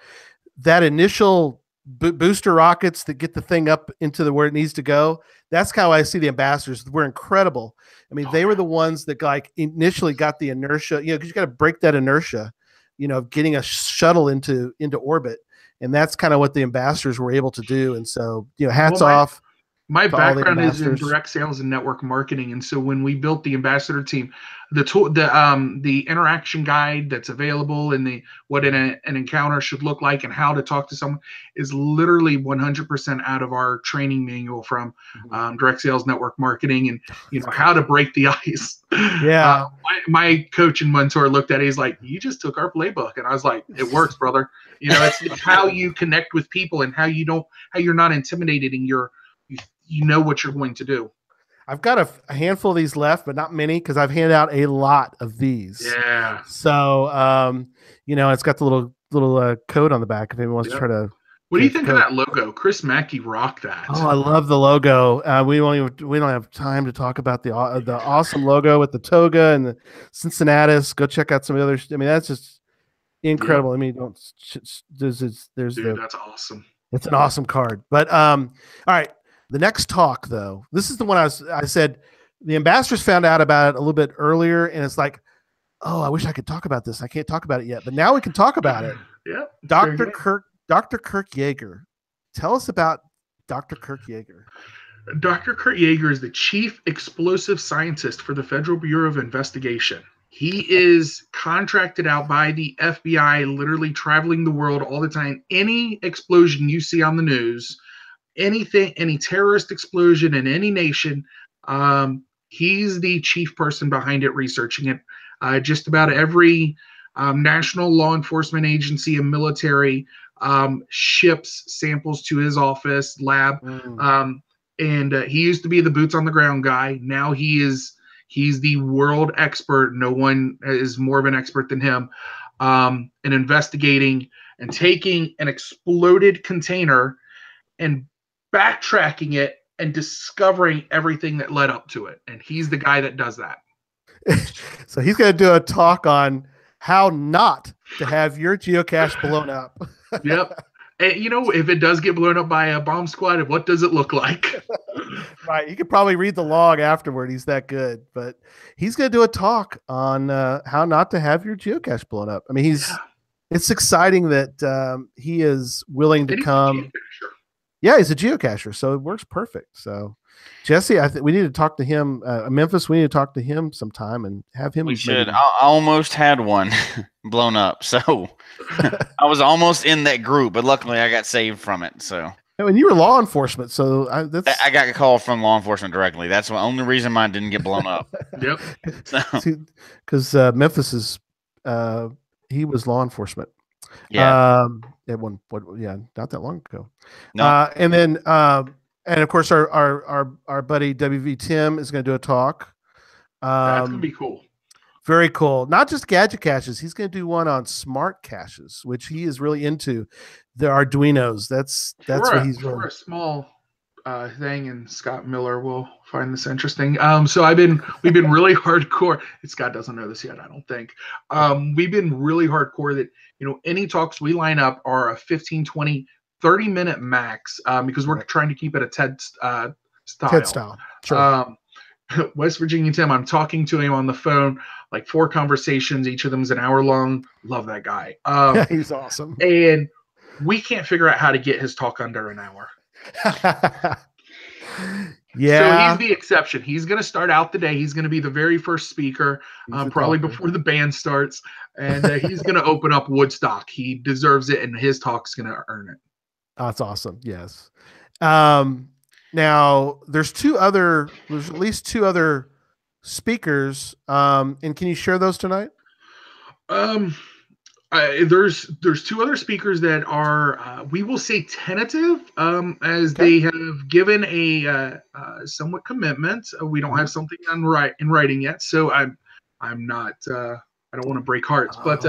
That initial booster rockets that get the thing up into where it needs to go. That's how I see the ambassadors. We're incredible. I mean, they were the ones that initially got the inertia, because you got to break that inertia. getting a shuttle into orbit. And that's kind of what the ambassadors were able to do. And so, hats off. My background is in direct sales and network marketing, and so when we built the ambassador team, the interaction guide that's available and what an encounter should look like and how to talk to someone is literally 100% out of our training manual from direct sales network marketing, and how to break the ice. Yeah. My coach and mentor looked at it. He's like, "You just took our playbook," and I was like, "It works, brother. It's how you connect with people and how you're not intimidated and you know what you're going to do." I've got a handful of these left, but not many because I've handed out a lot of these. Yeah. So, it's got the little code on the back if anyone wants to try to. What do you think of that logo? Chris Mackey rocked that. Oh, I love the logo. We don't have time to talk about the awesome logo with the toga and the Cincinnatus. Go check out some of the others. I mean, that's just incredible. Yeah. I mean, that's awesome. It's an awesome card. But all right. The next talk, though, this is the one I said the ambassadors found out about it a little bit earlier, and it's like, oh, I wish I could talk about this. I can't talk about it yet, but now we can talk about it. Yeah, Dr. Kirk Yaeger. Tell us about Dr. Kirk Yaeger. Dr. Kirk Yaeger is the chief explosive scientist for the Federal Bureau of Investigation. He is contracted out by the FBI, literally traveling the world all the time. Any explosion you see on the news, any terrorist explosion in any nation, he's the chief person behind it, researching it. Just about every national law enforcement agency and military ships samples to his office lab. And he used to be the boots on the ground guy. Now he's the world expert. No one is more of an expert than him in investigating and taking an exploded container and backtracking it and discovering everything that led up to it. And he's the guy that does that. So he's going to do a talk on how not to have your geocache blown up. Yep. And, if it does get blown up by a bomb squad, what does it look like? Right. You could probably read the log afterward. He's that good. But he's going to do a talk on how not to have your geocache blown up. I mean, it's exciting that he is willing to come. Yeah, he's a geocacher, so it works perfect. So, Jesse, I think we need to talk to him. Memphis, we need to talk to him sometime and have him. We should. I almost had one blown up, so I was almost in that group, but luckily I got saved from it. So, and you were law enforcement, so I got a call from law enforcement directly. That's the only reason mine didn't get blown up. Yep. Because Memphis is he was law enforcement. Yeah. Not that long ago. No. And then and of course our buddy WV Tim is going to do a talk. That's going to be cool. Very cool. Not just gadget caches. He's going to do one on smart caches, which he is really into. The Arduinos. That's what he's doing. For a small thing, and Scott Miller will find this interesting. So we've been really hardcore. Scott doesn't know this yet, I don't think. We've been really hardcore that any talks we line up are a 15, 20, 30-minute max because we're trying to keep it a TED style. TED style. Sure. West Virginia Tim, I'm talking to him on the phone, like 4 conversations. Each of them is an hour long. Love that guy. He's awesome. And we can't figure out how to get his talk under an hour. Yeah. So he's the exception. He's going to start out the day. He's going to be the very first speaker, probably before the band starts. And he's going to open up Woodstock. He deserves it, and his talk's going to earn it. That's awesome. Yes. Now there's at least 2 other speakers. And can you share those tonight? There's 2 other speakers that are we will say tentative as they have given a somewhat commitment. We don't have something in writing yet, so I'm not I don't want to break hearts, but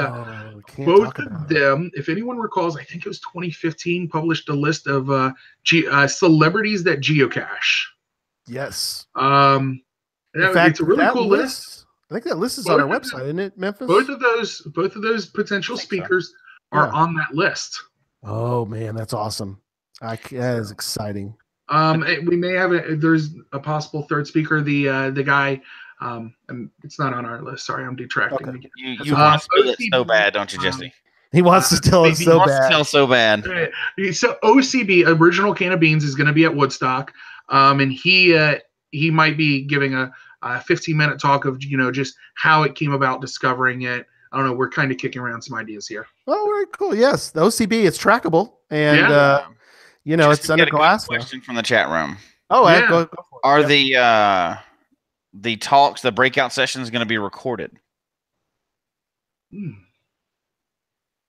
both of them, if anyone recalls, I think it was 2015, published a list of celebrities that geocache. Yes. In fact, it's a really cool list. I think that list is on our website, isn't it, Memphis? Both of those potential speakers are on that list. Oh man, that's awesome! That is exciting. We may have there's a possible 3rd speaker. The guy And it's not on our list. Sorry, I'm detracting again. You want to spill it so bad, don't you, Jesse? He wants to tell us so bad. So bad. So OCB, Original Can of Beans, is going to be at Woodstock, and he might be giving a 15-minute talk of just how it came about, discovering it. I don't know. We're kind of kicking around some ideas here. Oh, very cool. Yes, the OCB, it's trackable, and it's under glass. Question from the chat room. Oh, yeah. Go for it. Are the talks, the breakout sessions, going to be recorded?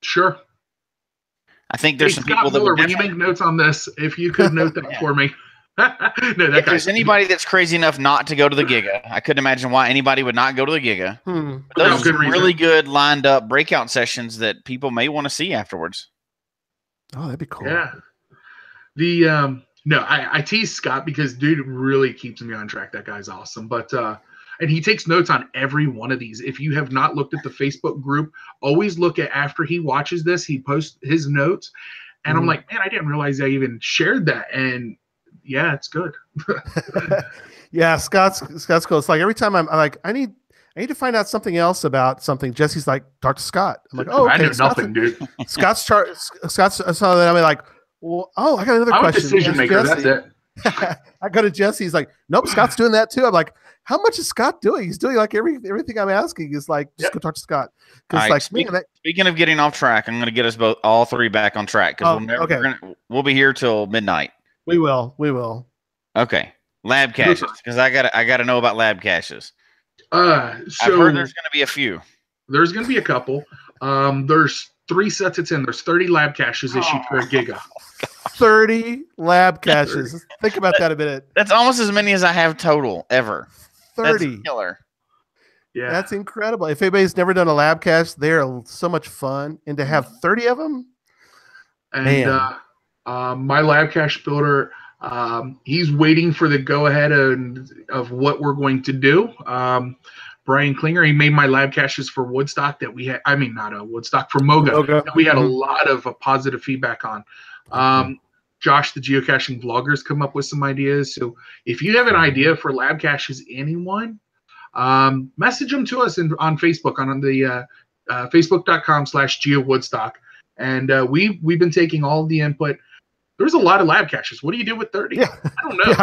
Sure. I think there's some people that when you make notes on this, if you could note that for me. If there's anybody that's crazy enough not to go to the Giga, I couldn't imagine why anybody would not go to the Giga. But those are some really good lined up breakout sessions that people may want to see afterwards. Oh, that'd be cool. Yeah. I tease Scott because dude really keeps me on track. That guy's awesome. But and he takes notes on every one of these. If you have not looked at the Facebook group, always look at after he watches this, he posts his notes. And I'm like, man, I didn't realize I even shared that. And yeah, it's good. Yeah, Scott's cool. It's like every time I'm like, I need to find out something else about something. Jesse's like, talk to Scott. I'm like, oh, okay. I know nothing, dude. Scott's saw that. I'm like, well, I got another question. I'm a decision maker. That's it. I go to Jesse. He's like, nope, Scott's doing that too. I'm like, how much is Scott doing? He's doing like everything I'm asking is like, just go talk to Scott. Right, speaking of getting off track, I'm going to get us all three back on track because we'll be here till midnight. We will. Okay, lab caches, because I gotta know about lab caches. So I've heard there's going to be a few. There's going to be a couple. There's 3 sets of 10. There's 30 lab caches issued for a Giga. 30 lab caches. Think about that a minute. That's almost as many as I have total ever. 30. That's killer. Yeah, that's incredible. If anybody's never done a lab cache, they're so much fun, and to have 30 of them. And my lab cache builder, he's waiting for the go ahead of what we're going to do. Brian Klinger, he made my lab caches for Woodstock that we had. I mean, not a Woodstock, for Moga. That we had a lot of positive feedback on. Josh, the geocaching vloggers, come up with some ideas. So if you have an idea for lab caches, anyone, message them to us on Facebook on the facebook.com/Geowoodstock. And we've been taking all of the input. There's a lot of lab caches. What do you do with 30? Yeah. I don't know.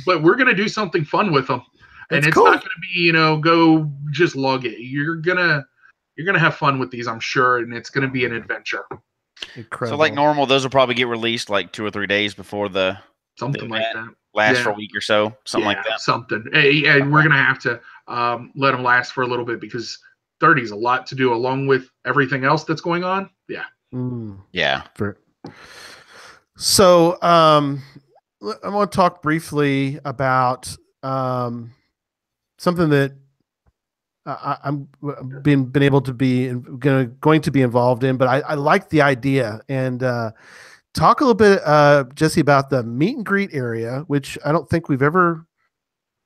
But we're going to do something fun with them. And it's not going to be, go just log it. You're gonna have fun with these, I'm sure, and it's going to be an adventure. Incredible. So, like normal, those will probably get released like 2 or 3 days before the like that. Last for a week or so, something like that. Something. And we're going to have to let them last for a little bit because 30 is a lot to do, along with everything else that's going on. Yeah. Yeah. So, I want to talk briefly about something that I'm been able to be going to be involved in, but I like the idea, and talk a little bit, Jesse, about the meet and greet area, which I don't think we ever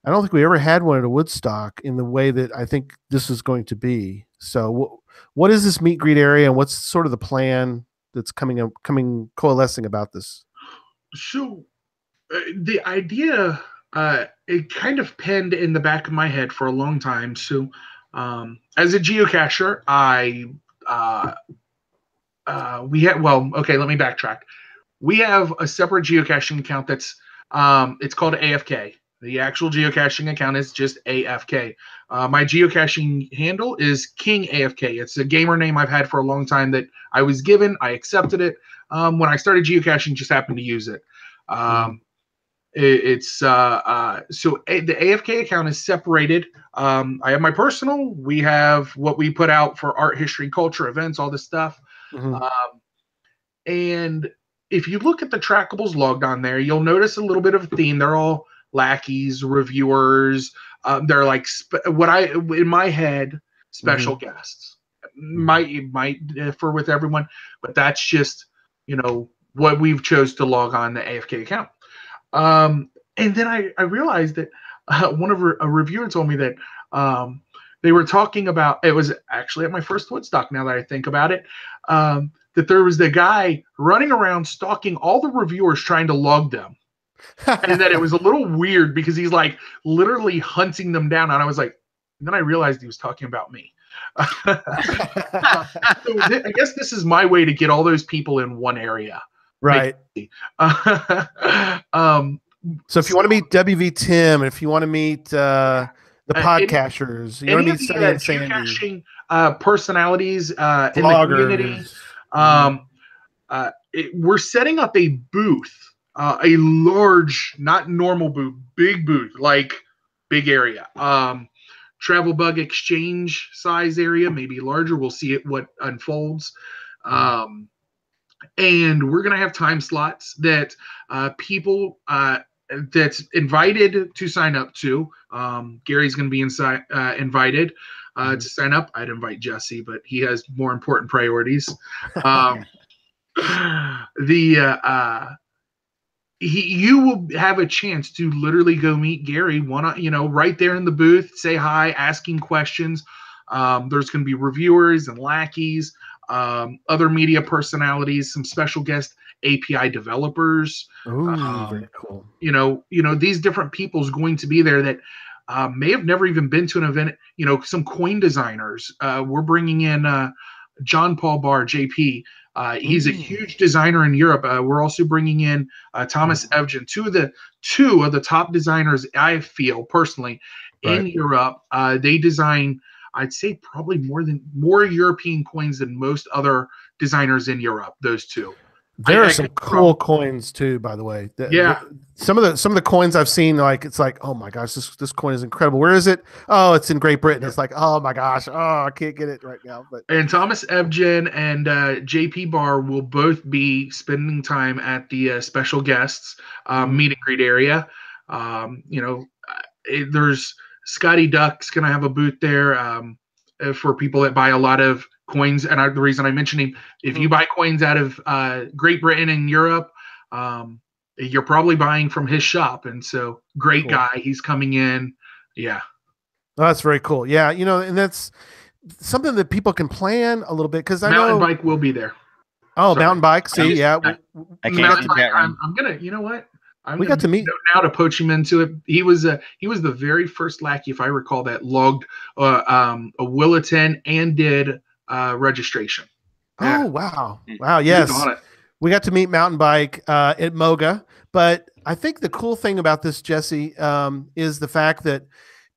had one at a Woodstock in the way that I think this is going to be. So, what is this meet and greet area, and what's sort of the plan that's coalescing about this? So, the idea. It kind of penned in the back of my head for a long time. So, as a geocacher, let me backtrack. We have a separate geocaching account that's, it's called AFK. The actual geocaching account is just AFK. My geocaching handle is King AFK. It's a gamer name I've had for a long time that I was given. I accepted it. When I started geocaching, just happened to use it. So the AFK account is separated. I have my personal. We have what we put out for art, history, culture, events, all this stuff. And if you look at the trackables logged on there, you'll notice a little bit of a theme. They're all lackeys, reviewers. They're like in my head, special guests. Might differ with everyone, but that's just what we've chose to log on the AFK account. And then I realized that a reviewer told me that they were talking about, it was actually at my first Woodstock, now that I think about it, that there was the guy running around stalking all the reviewers trying to log them. And that it was a little weird because he's like literally hunting them down. And I was like, and then I realized he was talking about me. So I guess this is my way to get all those people in one area. Right. So if you want to meet WV Tim, and if you want to meet the podcasters, you want to meet geocaching personalities in the community. We're setting up a booth, a large, not normal booth, big booth, like big area. Travel bug exchange size area, maybe larger. We'll see what unfolds. And we're going to have time slots that people that's invited to sign up to. Gary's going to be invited to sign up. I'd invite Jesse, but he has more important priorities. You will have a chance to literally go meet Gary right there in the booth, say hi, asking questions. There's going to be reviewers and lackeys, other media personalities, some special guest API developers. Ooh, very cool. These different people's going to be there that may have never even been to an event. Some coin designers. We're bringing in John Paul Barr, JP. He's a huge designer in Europe. We're also bringing in Thomas Evgen, two of the top designers I feel personally in Europe. They design, I'd say, probably more European coins than most other designers in Europe. Those two. There are some cool coins too, by the way. Some of the coins I've seen, it's like, oh my gosh, this coin is incredible. Where is it? Oh, it's in Great Britain. It's like, oh my gosh, I can't get it right now. And Thomas Evgen and JP Barr will both be spending time at the special guests meet and greet area. There's Scotty Duck's going to have a booth there for people that buy a lot of coins. And the reason I mentioned him, if you buy coins out of Great Britain and Europe, you're probably buying from his shop. And so great guy, he's coming in. Yeah. Oh, that's very cool. Yeah. And that's something that people can plan a little bit. Cause I know Mountain Bike will be there. Oh, sorry. Mountain Bike. See, I can't Bike, I'm going to, you know what? We got to meet now to poach him into it. He was the very first lackey, if I recall, that logged a Williton and did registration. Oh, wow. Wow. Yes. We got to meet Mountain Bike at Moga. But I think the cool thing about this, Jesse, is the fact that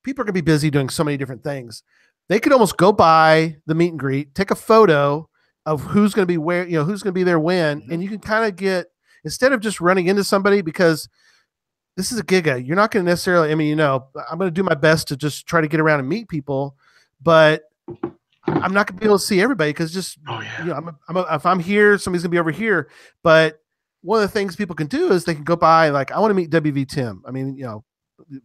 people are going to be busy doing so many different things. They could almost go by the meet and greet, take a photo of who's going to be where, who's going to be there when, and you can kind of get, instead of just running into somebody, because this is a giga, you're not going to necessarily, I'm going to do my best to just try to get around and meet people, but I'm not going to be able to see everybody because if I'm here, somebody's going to be over here. But one of the things people can do is they can go by, like, I want to meet WV Tim.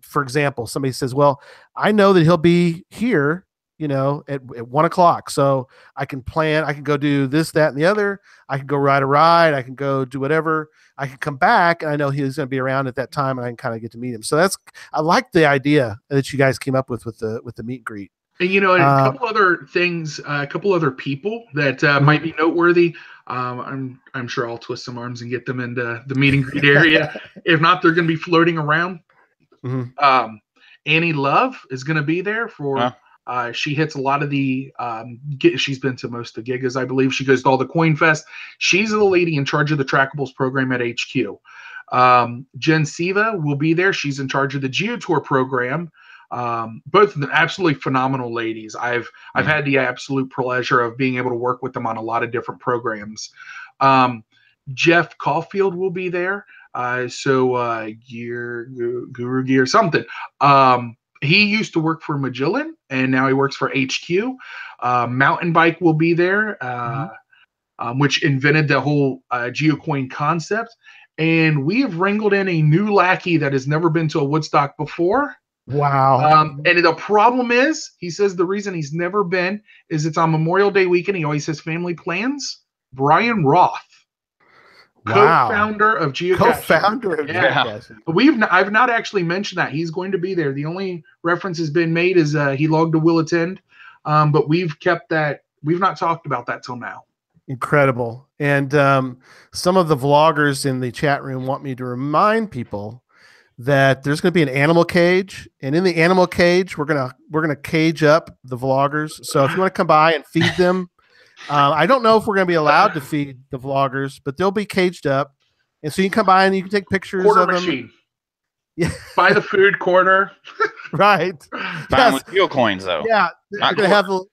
For example, somebody says, well, I know that he'll be here, at 1 o'clock. So I can plan, I can go do this, that, and the other. I can go ride a ride. I can go do whatever. I can come back and I know he's going to be around at that time and I can kind of get to meet him. So I like the idea that you guys came up with the meet and greet. And a couple other things, a couple other people that might be noteworthy. I'm sure I'll twist some arms and get them into the meet and greet area. If not, they're going to be floating around. Annie Love is going to be there for. She hits a lot of the. She's been to most of the gigas, I believe. She goes to all the Coin Fest. She's the lady in charge of the Trackables program at HQ. Jen Siva will be there. She's in charge of the Geo Tour program. Both of them absolutely phenomenal ladies. I've had the absolute pleasure of being able to work with them on a lot of different programs. Jeff Caulfield will be there. Guru Gear something. He used to work for Magellan and now he works for HQ. Mountain Bike will be there, which invented the whole GeoCoin concept. And we have wrangled in a new lackey that has never been to a Woodstock before. Wow. And the problem is, he says the reason he's never been is it's on Memorial Day weekend. He always has family plans. Brian Roth, co-founder of Geocache. Co-founder of Geocache. I've not actually mentioned that. He's going to be there. The only reference has been made is he logged a will attend. But we've kept that. We've not talked about that till now. Incredible. And some of the vloggers in the chat room want me to remind people that there's going to be an animal cage, and in the animal cage, we're gonna cage up the vloggers. So if you want to come by and feed them, I don't know if we're going to be allowed to feed the vloggers, but they'll be caged up, and so you can come by and you can take pictures of machine. them. Yeah, by the food corner. Right. Yes. With Geo coins though. Yeah, you're gonna have the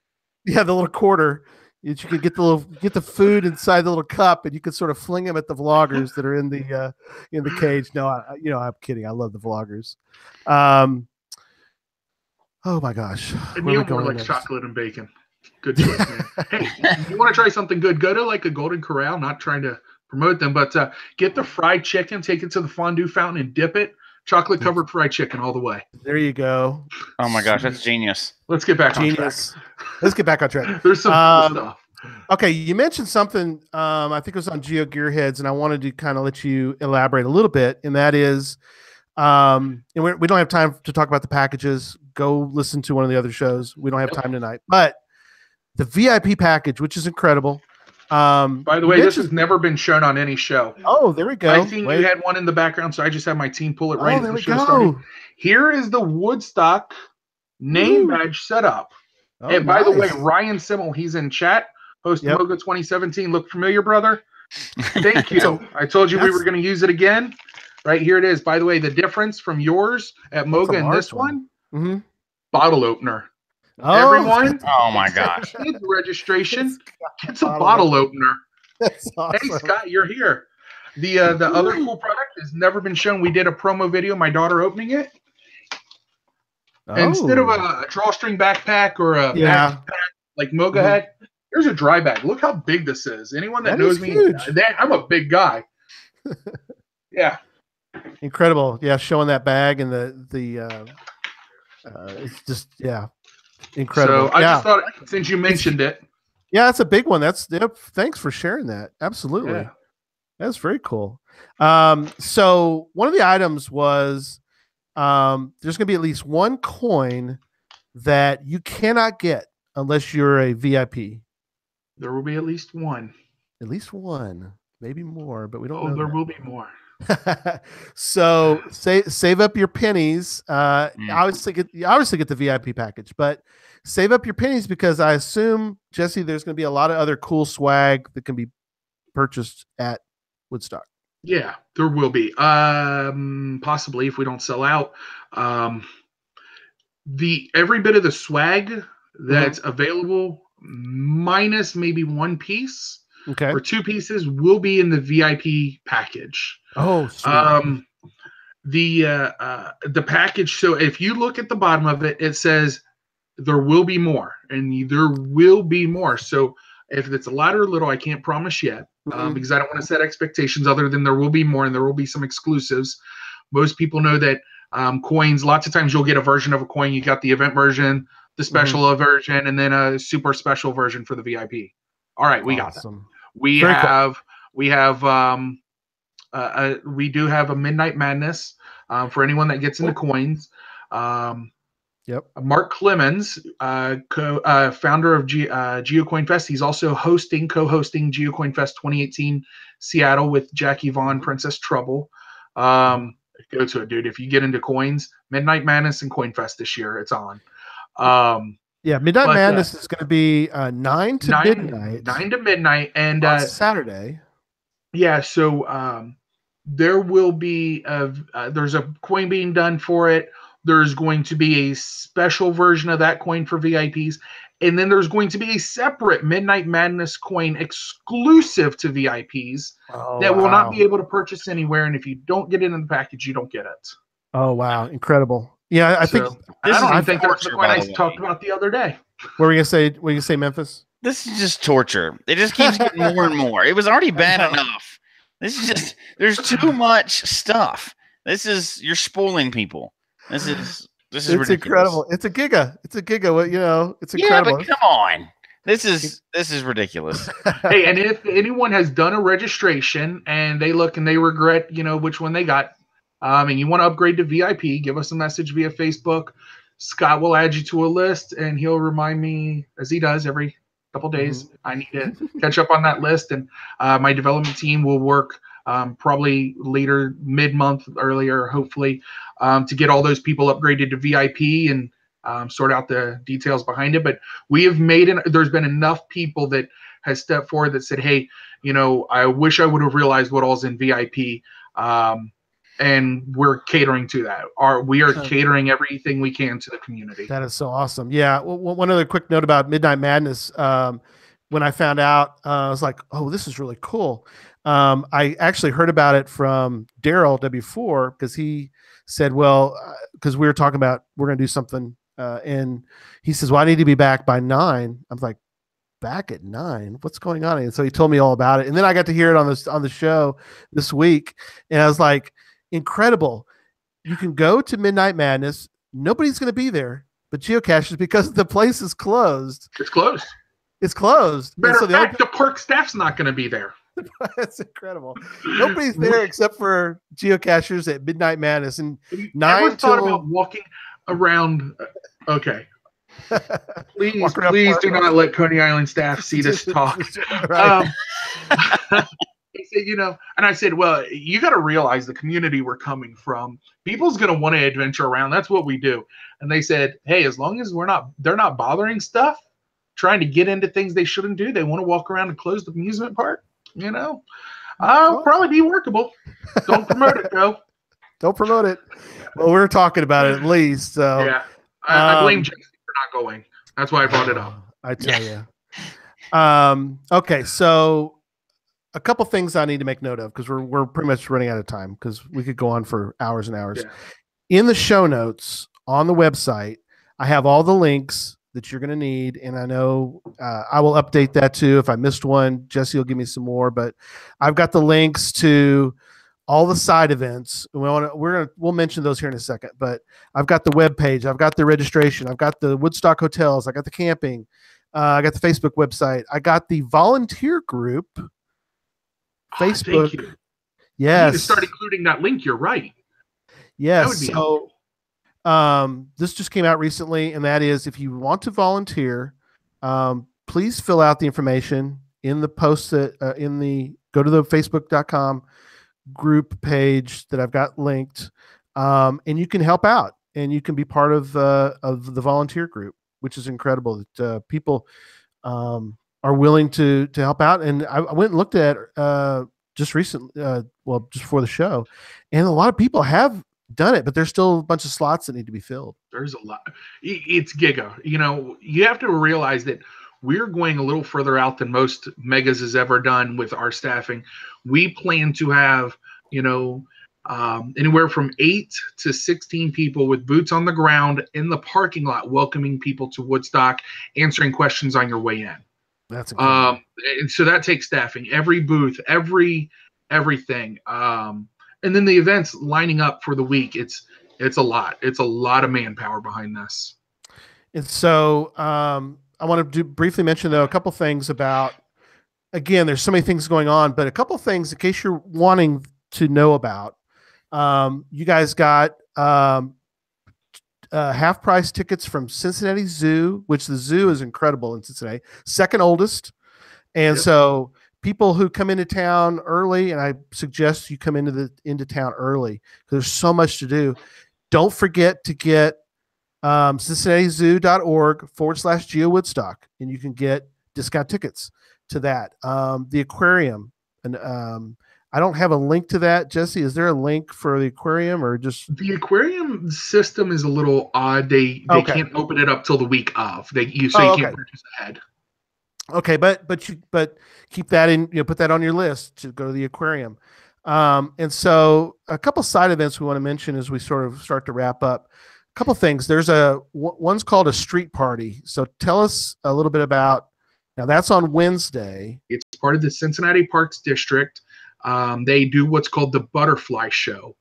little quarter. You can get the food inside the little cup, and you can sort of fling them at the vloggers that are in the cage. No, I'm kidding. I love the vloggers. Oh my gosh, Neil more like chocolate and bacon. Good choice, man. Hey, you want to try something good? Go to like a Golden Corral. Not trying to promote them, but get the fried chicken, take it to the fondue fountain, and dip it. Chocolate covered fried chicken all the way. There you go. Oh my gosh, that's genius. Let's get back on track. Let's get back on track. There's some cool stuff. Okay, you mentioned something. I think it was on Geo Gearheads, and I wanted to kind of let you elaborate a little bit. And that is, and we don't have time to talk about the packages. Go listen to one of the other shows. We don't have time tonight. But the VIP package, which is incredible. By the way, this has never been shown on any show. Oh, there we go. I think you had one in the background, so I just had my team pull it right as the show started. Here is the Woodstock name badge setup. Oh, and by the way, Ryan Simmel, he's in chat, host of Moga 2017. Look familiar, brother? Thank you. I told you we were going to use it again. Right here it is. By the way, the difference from yours at Moga and this one, bottle opener. Oh. Everyone, oh my gosh, registration gets a bottle opener. That's awesome. Hey Scott, you're here. The other cool product has never been shown. We did a promo video, my daughter opening it. Instead of a drawstring backpack or a backpack like Moga had, here's a dry bag. Look how big this is. Anyone that knows me, I'm a big guy. Yeah. Incredible. Yeah, showing that bag and it's just incredible. So I just thought, since you mentioned it. Yeah, that's a big one. Thanks for sharing that. Absolutely. Yeah. That's very cool. So one of the items was there's going to be at least one coin that you cannot get unless you're a VIP. There will be at least one. At least one, maybe more, but we don't know. Oh, there will be more. So save up your pennies. Obviously get the VIP package, but save up your pennies because I assume, Jesse, there's going to be a lot of other cool swag that can be purchased at Woodstock. Yeah, there will be. Possibly if we don't sell out. Every bit of the swag that's available, minus maybe one piece or two pieces, will be in the VIP package. Oh, sweet. The package. So if you look at the bottom of it, it says there will be more, and there will be more. So if it's a lot or a little, I can't promise yet because I don't want to set expectations other than there will be more and there will be some exclusives. Most people know that coins, lots of times you'll get a version of a coin. You got the event version, the special version, and then a super special version for the VIP. All right, we got that. We do have a Midnight Madness for anyone that gets into coins. Mark Clemens, founder of GeoCoin Fest. He's also co-hosting GeoCoin Fest 2018 Seattle with Jackie Vaughn, Princess Trouble. Go to it, dude. If you get into coins, Midnight Madness and Coin Fest this year, it's on. Midnight Madness is going to be 9 to midnight. 9 to midnight, and Saturday. Yeah, so there will be there's a coin being done for it. There's going to be a special version of that coin for VIPs. And then there's going to be a separate Midnight Madness coin exclusive to VIPs that will not be able to purchase anywhere. And if you don't get it in the package, you don't get it. Oh, wow. Incredible. Yeah, I think I think that's the coin I talked about the other day. What were you going to say, Memphis? This is just torture. It just keeps getting more and more. It was already bad enough. This is just, there's too much stuff. You're spoiling people. This is ridiculous. Incredible. It's a giga. It's incredible. Yeah, but come on. This is ridiculous. Hey, and if anyone has done a registration and they look and they regret, which one they got, and you want to upgrade to VIP, give us a message via Facebook. Scott will add you to a list, and he'll remind me, as he does every couple days. I need to catch up on that list, and my development team will work probably later, mid-month, earlier, hopefully, to get all those people upgraded to VIP and sort out the details behind it. But we have there's been enough people that has stepped forward that said, hey, I wish I would have realized what all's in VIP. And we're catering to that. We are catering everything we can to the community. That is so awesome. Yeah. Well, one other quick note about Midnight Madness. When I found out, I was like, oh, this is really cool. I actually heard about it from Daryl W4 because he said, well, because we were talking about we're going to do something. And he says, well, I need to be back by 9. I'm like, back at 9? What's going on? And so he told me all about it. And then I got to hear it on the show this week. And I was like, incredible. You can go to Midnight Madness. Nobody's going to be there, but geocaches, because the place is closed. It's closed. It's closed. Matter of fact, the park staff's not going to be there. That's incredible. Nobody's there except for geocachers at Midnight Madness. And 9 thought about walking around. Okay. Please do not let Coney Island staff see this talk. Right. He said, and I said, well, you got to realize the community we're coming from. People's going to want to adventure around. That's what we do. And they said, hey, as long as they're not bothering stuff, trying to get into things they shouldn't do. They want to walk around and close the amusement park. I'll probably be workable. Don't promote it, though. Don't promote it. Well, we're talking about it at least. So yeah, I blame Jesse for not going. That's why I brought it up. I tell you. Okay, so a couple things I need to make note of because we're pretty much running out of time because we could go on for hours and hours. Yeah. In the show notes on the website, I have all the links that you're going to need, and I know I will update that too. If I missed one, Jesse will give me some more. But I've got the links to all the side events. We'll mention those here in a second. But I've got the web page, I've got the registration, I've got the Woodstock hotels, I got the camping, I got the Facebook website, I got the volunteer group. Facebook. Thank you. Yes. You need to start including that link. You're right. Yes. So this just came out recently, and that is if you want to volunteer, please fill out the information in the post that go to the facebook.com group page that I've got linked, and you can help out and you can be part of the volunteer group, which is incredible that people are willing to help out. And I went and looked at just recently, just before the show, and a lot of people have done it, but there's still a bunch of slots that need to be filled. There's a lot. It's giga. You have to realize that we're going a little further out than most megas has ever done with our staffing. We plan to have, anywhere from 8 to 16 people with boots on the ground in the parking lot, welcoming people to Woodstock, answering questions on your way in. That's incredible. And so that takes staffing, every booth, everything. And then the events lining up for the week. It's a lot. It's a lot of manpower behind this. And so I want to briefly mention, though, a couple things about, again, there's so many things going on, but a couple things in case you're wanting to know about. You guys got half price tickets from Cincinnati Zoo, which the zoo is incredible in Cincinnati, second oldest. And so people who come into town early, and I suggest you come into town early because there's so much to do. Don't forget to get cincinnatizoo.org/Geowoodstock, and you can get discount tickets to that. The aquarium, and I don't have a link to that. Jesse, is there a link for the aquarium or just the aquarium system is a little odd. They can't open it up till the week of. You can't purchase ahead. Okay, but keep that in. Put that on your list to go to the aquarium. And so a couple side events we want to mention as we sort of start to wrap up. A couple things. There's one's called a street party. So tell us a little bit about. Now that's on Wednesday. It's part of the Cincinnati Parks District. They do what's called the Butterfly Show.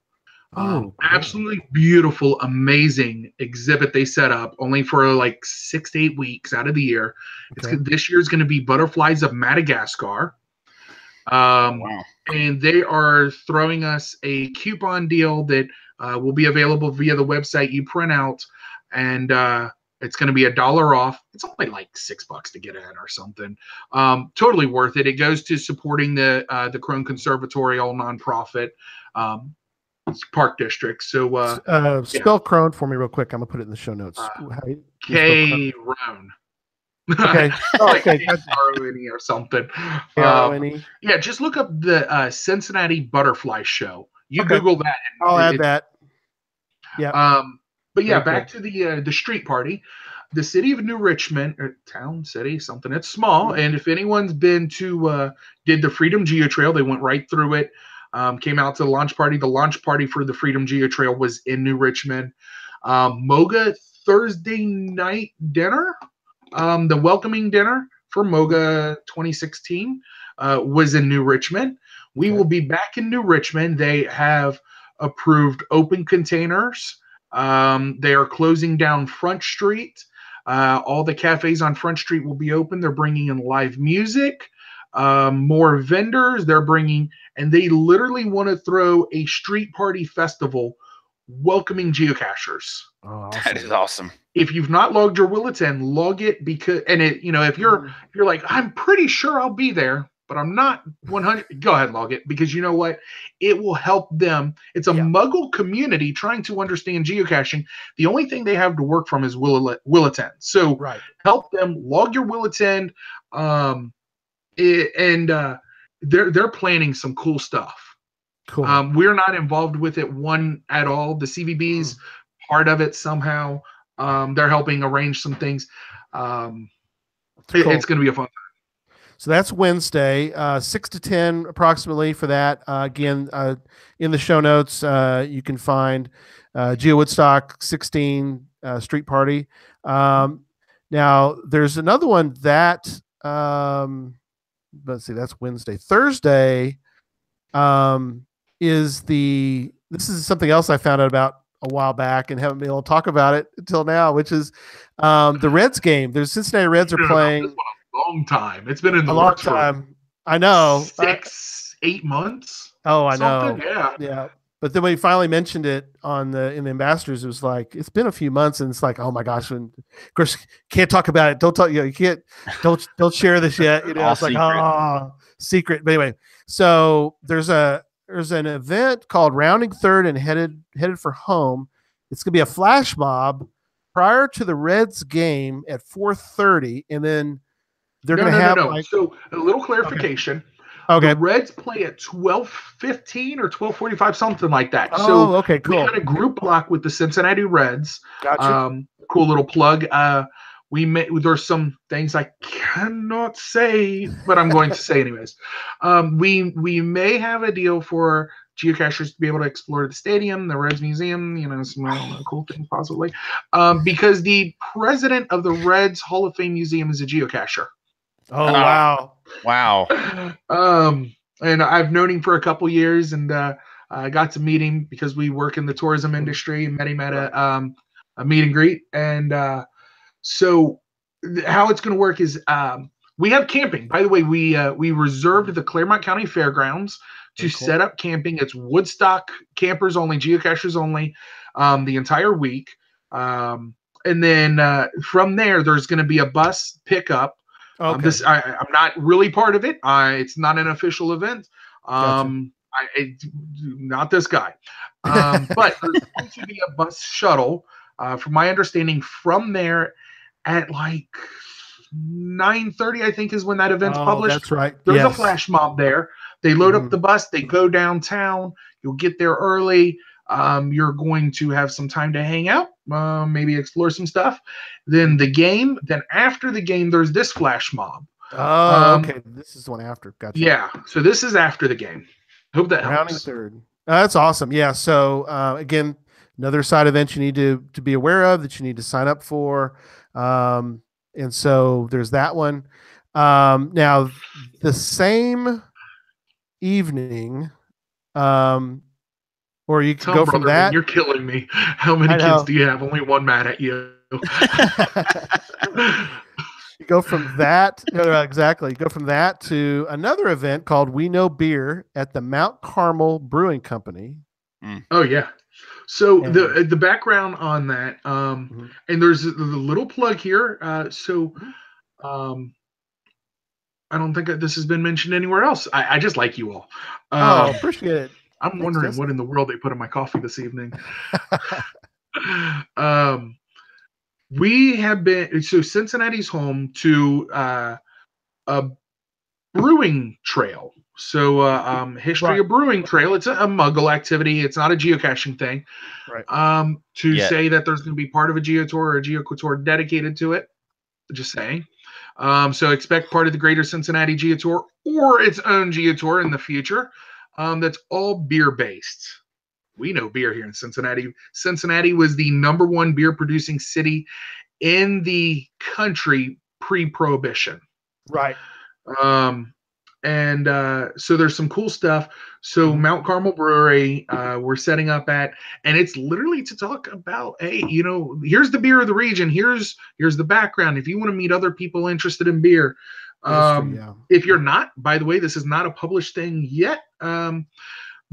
Absolutely beautiful, amazing exhibit they set up only for like 6 to 8 weeks out of the year. Okay. This year is going to be Butterflies of Madagascar. Wow. And they are throwing us a coupon deal that will be available via the website. You print out, and It's going to be $1 off. It's only like $6 to get in or something. Totally worth it. It goes to supporting the Crone Conservatory, all nonprofit park district. So spell Crone for me real quick. I'm gonna put it in the show notes. K Roan. Okay. Okay. R-O-N-E or something. R-O-N-E. Yeah, just look up the Cincinnati Butterfly Show. You Google that. I'll add that. Yeah. But yeah, back to the street party. The city of New Richmond, or town, city, something. It's small, and if anyone's been to did the Freedom Geo Trail, they went right through it. Came out to the launch party. The launch party for the Freedom Geo Trail was in New Richmond. Moga Thursday night dinner, the welcoming dinner for Moga 2016 was in New Richmond. We will be back in New Richmond. They have approved open containers. They are closing down Front Street. All the cafes on Front Street will be open. They're bringing in live music, more vendors. They're bringing, and they literally want to throw a street party festival welcoming geocachers. Oh, awesome. That is awesome. If you've not logged your Will Attend, log it, because, and it, if you're like, I'm pretty sure I'll be there, but I'm not 100. Go ahead, log it, because you know what? It will help them. It's a Muggle community trying to understand geocaching. The only thing they have to work from is Will Attend. So help them, log your Will Attend, and they're planning some cool stuff. Cool. We're not involved with it at all. The CVB's part of it somehow. They're helping arrange some things. It's going to be a fun time. So that's Wednesday, 6 to 10 approximately for that. Again, in the show notes, you can find Geowoodstock 16 Street Party. Now, there's another one that, let's see, that's Wednesday. Thursday this is something else I found out about a while back and haven't been able to talk about it until now, which is the Reds game. There's Cincinnati Reds are playing. Long time. It's been in the long time. I know. 6-8 months. Oh, I know. Yeah. But then when he finally mentioned it in the Ambassadors, it was like, it's been a few months, and it's like, oh my gosh. And of course, can't talk about it. Don't talk. You can't. Don't share this yet. It's like secret. But anyway, so there's an event called Rounding Third and headed for home. It's gonna be a flash mob prior to the Reds game at 4:30, and then they're going to have like, so a little clarification. Okay. The Reds play at 12:15 or 12:45, something like that. Oh, okay, cool. We had a group block with the Cincinnati Reds. Gotcha. Cool little plug. There's some things I cannot say, but I'm going to say anyways. We may have a deal for geocachers to be able to explore the stadium, the Reds Museum, some cool things possibly. Because the president of the Reds Hall of Fame Museum is a geocacher. Oh, wow. Wow. And I've known him for a couple years, and I got to meet him because we work in the tourism industry, and met him at a meet and greet. And so how it's going to work is we have camping. By the way, we reserved the Claremont County Fairgrounds to set up camping. It's Woodstock campers only, geocachers only, the entire week. And then from there, there's going to be a bus pickup. Okay. I'm not really part of it. It's not an official event. Gotcha. Not this guy. But there's going to be a bus shuttle, from my understanding, from there at like 9:30, I think, is when that event's published. That's right. There's a flash mob there. They load up the bus. They go downtown. You'll get there early. You're going to have some time to hang out, maybe explore some stuff. Then the game. Then after the game, there's this flash mob. Oh, okay. This is the one after. Gotcha. Yeah. So this is after the game. Hope that helps. Rounding third. That's awesome. Yeah. So again, another side event you need to be aware of, that you need to sign up for. And so there's that one. Now the same evening, or you can go from that. You're killing me. How many kids do you have? Only one mad at you. You go from that. Exactly. You go from that to another event called We Know Beer at the Mount Carmel Brewing Company. Oh yeah. So the background on that, and there's the little plug here. I don't think this has been mentioned anywhere else. I just like you all. Appreciate it. I'm wondering what in the world they put in my coffee this evening. We have been, so Cincinnati's home to a brewing trail. So history of brewing trail. It's a muggle activity. It's not a geocaching thing. Right. Say that there's going to be part of a geotour or a geotour dedicated to it. Just saying. So expect part of the Greater Cincinnati Geotour or its own Geotour in the future. That's all beer based. We know beer here in Cincinnati. Cincinnati was the #1 beer producing city in the country pre-prohibition. Right. So there's some cool stuff. So Mount Carmel Brewery, we're setting up at, and it's literally to talk about, hey, here's the beer of the region. Here's the background. If you want to meet other people interested in beer, if you're not, by the way, this is not a published thing yet.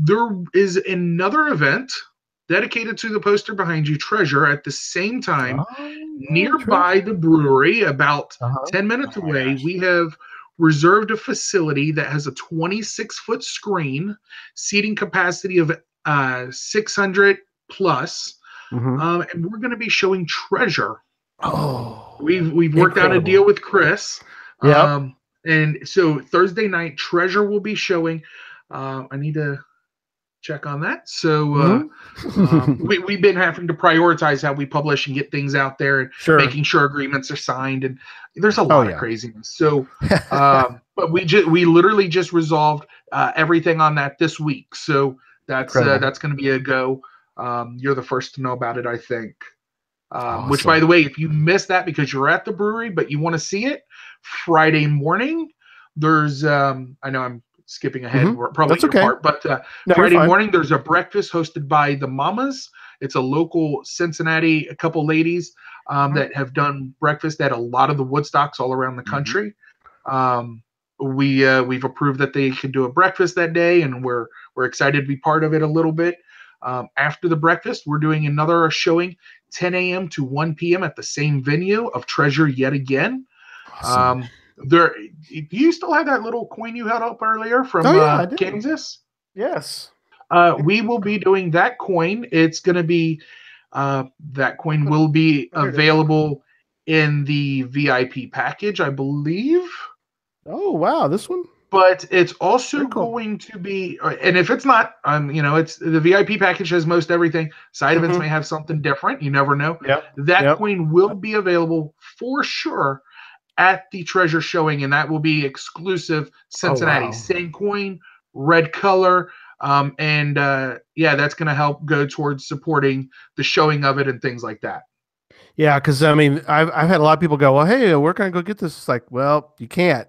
There is another event dedicated to the poster behind you, Treasure, at the same time, nearby the brewery, about 10 minutes away. We have reserved a facility that has a 26-foot screen, seating capacity of 600 plus, and we're going to be showing Treasure. We've worked out a deal with Chris. And so Thursday night, Treasure will be showing. I need to check on that. So we've been having to prioritize how we publish and get things out there, and making sure agreements are signed, and there's a lot of craziness. So but we literally just resolved everything on that this week. So that's going to be a go. You're the first to know about it, I think. Awesome. Which, by the way, if you missed that because you're at the brewery but you want to see it, Friday morning there's I know I'm skipping ahead, probably your part, but Friday morning there's a breakfast hosted by the Mamas. It's a local Cincinnati, a couple ladies that have done breakfast at a lot of the Woodstocks all around the country. We've approved that they can do a breakfast that day, and we're excited to be part of it a little bit. After the breakfast, we're doing another showing, 10 a.m. to 1 p.m. at the same venue of Treasure yet again. Awesome. Do you still have that little coin you had up earlier from Kansas? Yes. We will be doing that coin. It's going to be that coin will be available in the VIP package, I believe. Oh wow, this one. But it's also going to be, and if it's not, it's the VIP package has most everything. Side events may have something different. You never know. That coin will be available for sure at the Treasure showing, and that will be exclusive Cincinnati. Oh, wow. Same coin, red color, and that's going to help go towards supporting the showing of it and things like that. Yeah, because I've had a lot of people go, well, hey, where can I go get this? It's like, well, you can't.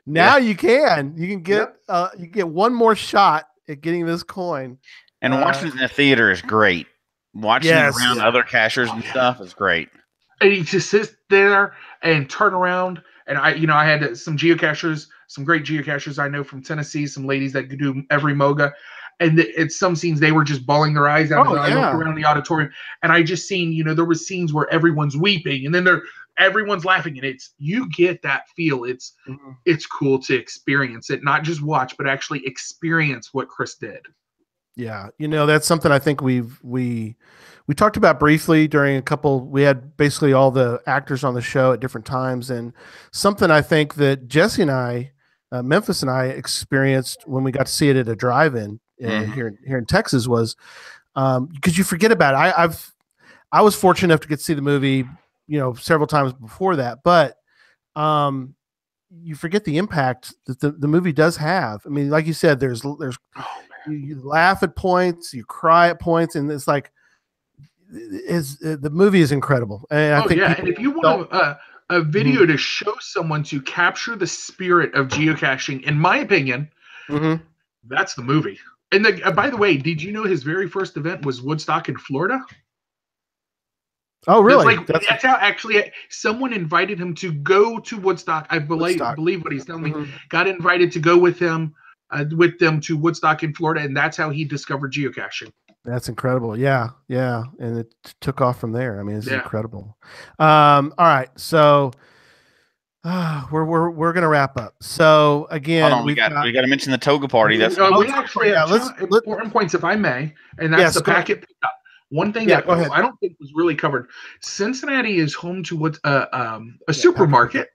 Now you can. You can get you get one more shot at getting this coin. And watching it in the theater is great. Watching it around other cashers and stuff is great. And you just sit there and turn around. And I had some geocachers, some great geocachers I know from Tennessee, some ladies that do every MOGA. And at some scenes, they were just bawling their eyes out. I looked around the auditorium, and I just seen, there were scenes where everyone's weeping, and then everyone's laughing, and you get that feel. It's cool to experience it, not just watch, but actually experience what Chris did. Yeah, that's something I think we talked about briefly during we had basically all the actors on the show at different times, and something I think that Jesse and I, Memphis and I experienced when we got to see it at a drive-in here in Texas was because you forget about it. I was fortunate enough to get to see the movie, several times before that, but you forget the impact that the movie does have. I mean, like you said, there's you laugh at points, you cry at points, and it's like the movie is incredible. And I think and if you want a video to show someone to capture the spirit of geocaching, in my opinion, that's the movie. And by the way, did you know his very first event was Woodstock in Florida? Oh, really? That's how actually someone invited him to go to Woodstock. I believe what he's telling me. Got invited to go with them to Woodstock in Florida, and that's how he discovered geocaching. That's incredible. Yeah, yeah, and it took off from there. I mean, this is incredible. All right, so we're gonna wrap up. So again, we got to mention the toga party. That's we actually have important points, if I may, and that's the packet pickup. One thing that I don't think was really covered. Cincinnati is home to what a supermarket.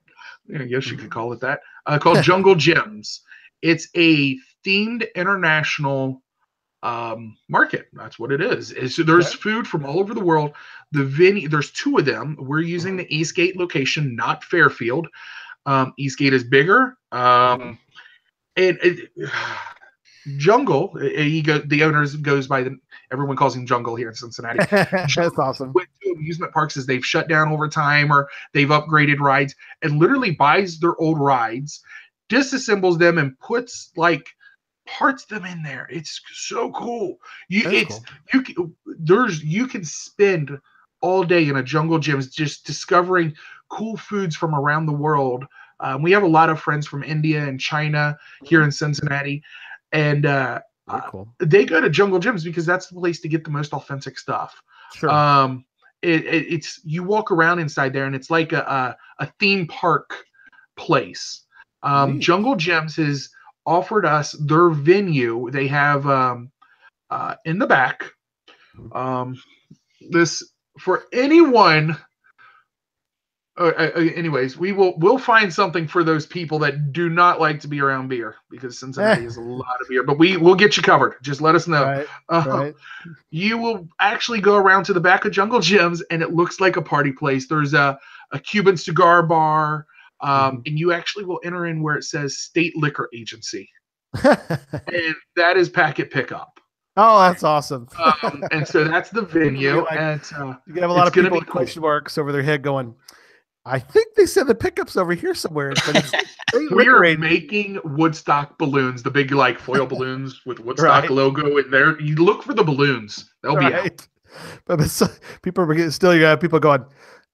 I guess you could call it that. Called Jungle Gems. It's a themed international market. That's what it is. So there's food from all over the world. There's two of them. We're using the Eastgate location, not Fairfield. Eastgate is bigger. Jungle. The owners goes by everyone calls him Jungle here in Cincinnati. That's awesome. With amusement parks is they've shut down over time or they've upgraded rides and literally buys their old rides, disassembles them, and puts parts them in there. It's so cool. You can spend all day in a Jungle Gyms just discovering cool foods from around the world. We have a lot of friends from India and China here in Cincinnati, and they go to Jungle Gyms because that's the place to get the most authentic stuff. Sure. It's you walk around inside there and it's like a theme park place. Jungle Gyms has offered us their venue. They have in the back this for anyone. Anyways, we'll find something for those people that do not like to be around beer because Cincinnati has a lot of beer. But we'll get you covered. Just let us know. Right. You will actually go around to the back of Jungle Gyms, and it looks like a party place. There's a Cuban cigar bar, and you actually will enter in where it says State Liquor Agency, and that is packet pickup. Oh, that's awesome. And so that's the venue. You can have a lot of people with question marks over their head going, I think they said the pickup's over here somewhere. We are making Woodstock balloons, the big foil balloons with Woodstock logo in there. You look for the balloons; they'll be out. But people are still. You have people going,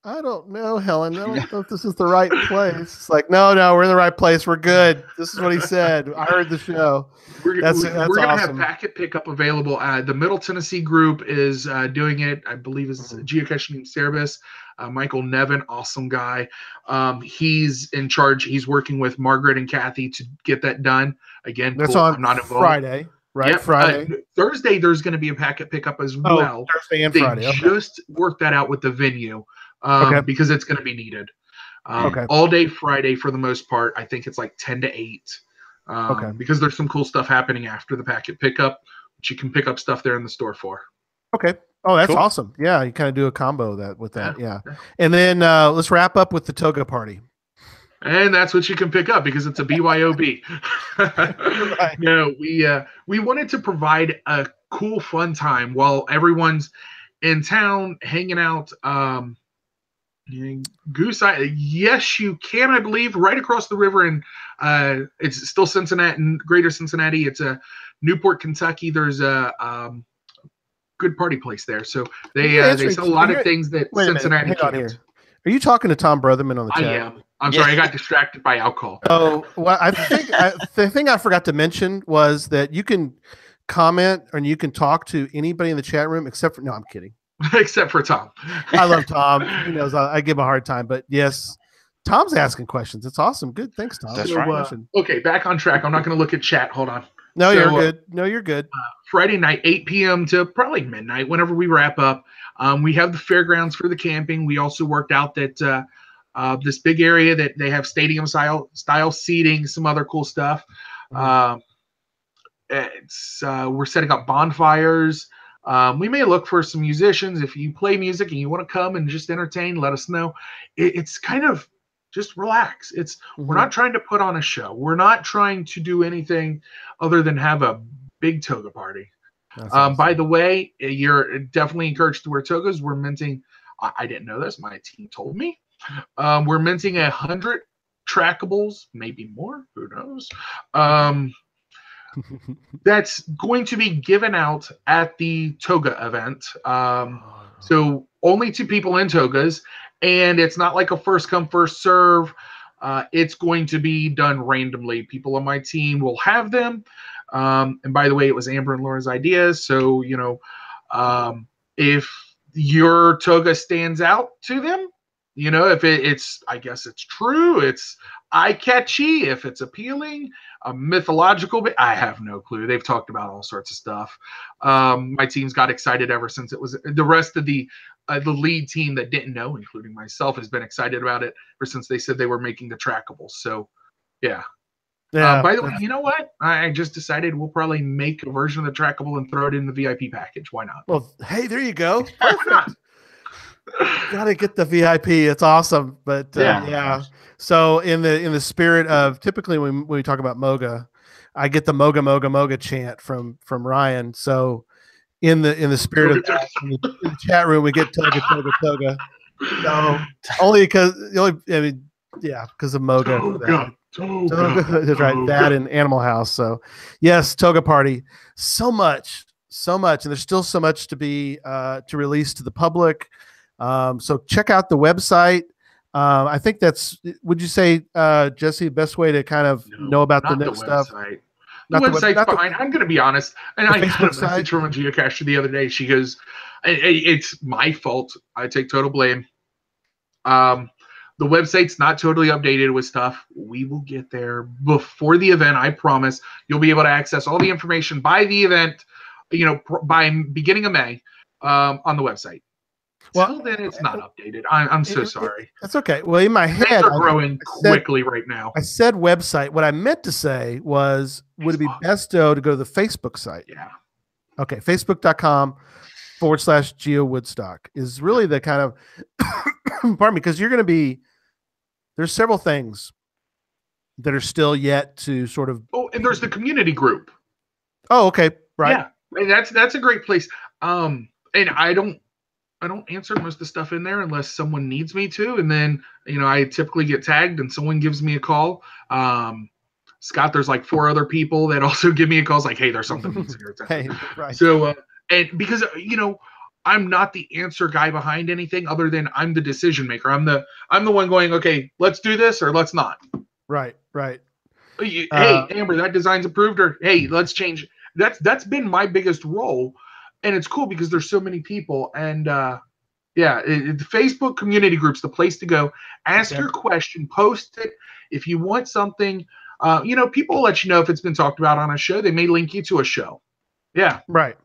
I don't know, Helen. I don't know if this is the right place. It's like, no, we're in the right place. We're good. This is what he said. I heard the show. We're going to have packet pickup available. The Middle Tennessee group is doing it. I believe it's Geocache service. Michael Nevin, awesome guy. He's in charge. He's working with Margaret and Kathy to get that done. Again, that's on Friday, right? Yep. Friday. Thursday, there's going to be a packet pickup as well. Thursday and Friday. Okay. Just worked that out with the venue because it's going to be needed. All day Friday for the most part. I think it's 10 to 8. Because there's some cool stuff happening after the packet pickup, which you can pick up stuff there in the store for. Okay. Oh, that's awesome. Yeah, you kind of do a combo with that. Yeah. And then let's wrap up with the toga party. And that's what you can pick up because it's a BYOB. Right. No, we wanted to provide a cool, fun time while everyone's in town hanging out. Goose Island, yes, you can, I believe, right across the river, and it's still Cincinnati, Greater Cincinnati. It's a Newport, Kentucky. There's a good party place there. So they sell a lot of things that Cincinnati can't. Are you talking to Tom Brotherman on the chat? I am. I'm sorry, I got distracted by alcohol. Oh, well, I think the thing I forgot to mention was that you can comment and you can talk to anybody in the chat room except for, no, I'm kidding. Except for Tom. I love Tom. He knows I give him a hard time, but yes, Tom's asking questions. It's awesome. Good. Thanks, Tom. That's right. Okay, back on track. I'm not going to look at chat. Hold on. No, you're good. No, you're good. Friday night, 8 p.m. to probably midnight, whenever we wrap up. We have the fairgrounds for the camping. We also worked out that this big area that they have stadium style seating, some other cool stuff. We're setting up bonfires. We may look for some musicians. If you play music and you want to come and just entertain, let us know. It's kind of just relax. We're not trying to put on a show. We're not trying to do anything other than have a big toga party. Awesome. By the way, you're definitely encouraged to wear togas. We're minting. I didn't know this. My team told me. We're minting 100 trackables, maybe more. Who knows? That's going to be given out at the toga event. So only 2 people in togas, and it's not like a first come first serve. It's going to be done randomly. People on my team will have them. And by the way, it was Amber and Laura's idea. So, If your toga stands out to them, if it's, I guess it's true, it's eye-catchy, if it's appealing, a mythological bit, I have no clue. They've talked about all sorts of stuff. My team's got excited ever since it was, the rest of the lead team that didn't know, including myself, has been excited about it ever since they said they were making the trackables. So, yeah. By the way, you know what? I just decided we'll probably make a version of the trackable and throw it in the VIP package. Why not? Well, hey, there you go. Perfect. Gotta get the VIP. It's awesome. But yeah. So in the spirit of, typically when we talk about Moga, I get the Moga Moga Moga chant from Ryan. So in the spirit of that, in the chat room, we get Toga Toga Toga. So only because because of Moga. Toga. That's right. That and Animal House. So yes, Toga Party. So much, and there's still so much to be to release to the public. So check out the website. I think that's, would you say, Jesse, the best way to kind of know about the next stuff? The website's fine. I'm going to be honest. And I got a message from a geocacher the other day. She goes, it's my fault. I take total blame. The website's not totally updated with stuff. We will get there before the event. I promise. You'll be able to access all the information by the event, by beginning of May, on the website. Well, till then, it's not updated. I'm so sorry. That's okay. Well, in my head, things are growing quickly right now. I said website. What I meant to say was, would it be best to go to the Facebook site? Yeah. Okay. Facebook.com/Geowoodstock is really the kind of, pardon me, because you're going to be, there's several things that are still yet to sort of. Oh, and there's the community group. Oh, okay. Right. Yeah. That's a great place. And I don't answer most of the stuff in there unless someone needs me to. And then, I typically get tagged and someone gives me a call. Scott, there's like 4 other people that also give me a call. It's like, hey, there's something needs your attention. Hey, right. So, and because, I'm not the answer guy behind anything other than I'm the decision maker. I'm the one going, okay, let's do this or let's not. Right. Hey, Amber, that design's approved, or hey, let's change. That's been my biggest role. And it's cool because there's so many people, and the Facebook community group's the place to go. Ask your question, post it. If you want something, people will let you know if it's been talked about on a show. They may link you to a show. Yeah. Right.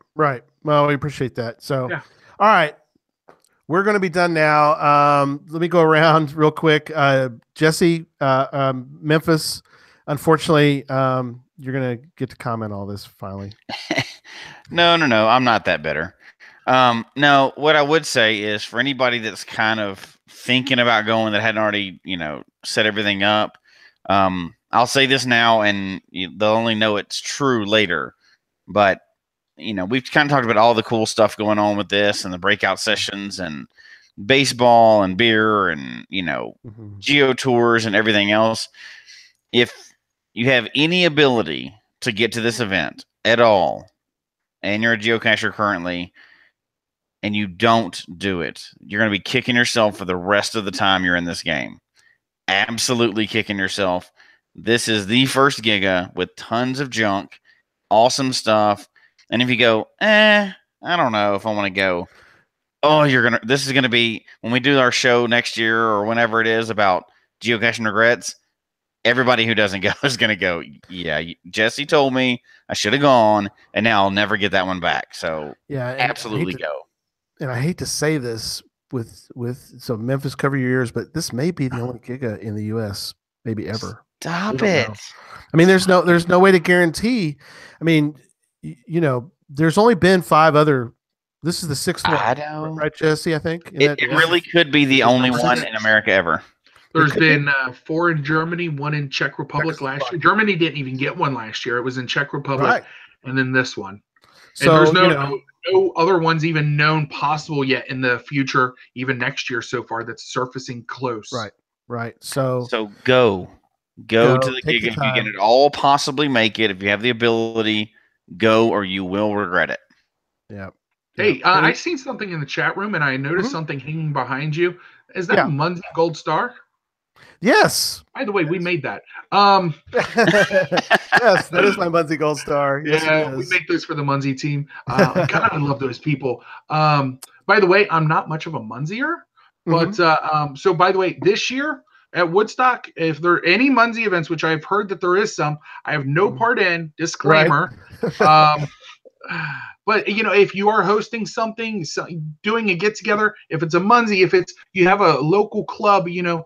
Well, we appreciate that. So, all right, we're going to be done now. Let me go around real quick. Jesse, Memphis, unfortunately, you're going to get to comment all this finally. No. I'm not that bitter. No, what I would say is, for anybody that's kind of thinking about going that hadn't already, set everything up, I'll say this now, and they'll only know it's true later. But, we've kind of talked about all the cool stuff going on with this and the breakout sessions and baseball and beer and, geo tours and everything else. If you have any ability to get to this event at all, and you're a geocacher currently, and you don't do it, you're going to be kicking yourself for the rest of the time you're in this game. Absolutely kicking yourself. This is the first Giga with tons of junk, awesome stuff. And if you go, I don't know if I want to go, this is going to be, when we do our show next year or whenever it is about geocaching regrets, everybody who doesn't go is going to go, yeah, Jesse told me I should have gone, and now I'll never get that one back. So absolutely go. And I hate to say this so Memphis, cover your ears, but this may be the only Giga in the U.S. maybe ever. Stop it. I mean, there's no way to guarantee. I mean, there's only been 5 other. This is the 6th one, right, Jesse? I think it really could be the only one in America ever. There's been 4 in Germany, 1 in Czech Republic last year. Germany didn't even get one last year. It was in Czech Republic, and then this one. And so there's no other ones even known possible yet in the future, even next year so far, that's surfacing close. Right. So go to the gig if you can at all possibly make it. If you have the ability, go, or you will regret it. Yeah. Hey, I seen something in the chat room, and I noticed something hanging behind you. Is that a Muncie Gold Star? Yes. By the way, we made that. Yes, that is my Muncie Gold Star. Yes, yeah, we make those for the Muncie team. God, I love those people. By the way, I'm not much of a Munzier, but so by the way, this year at Woodstock, if there are any Muncie events, which I've heard that there is some, I have no part in. Disclaimer. Right. But if you are hosting something, doing a get together, if it's a Muncie, if it's you have a local club, you're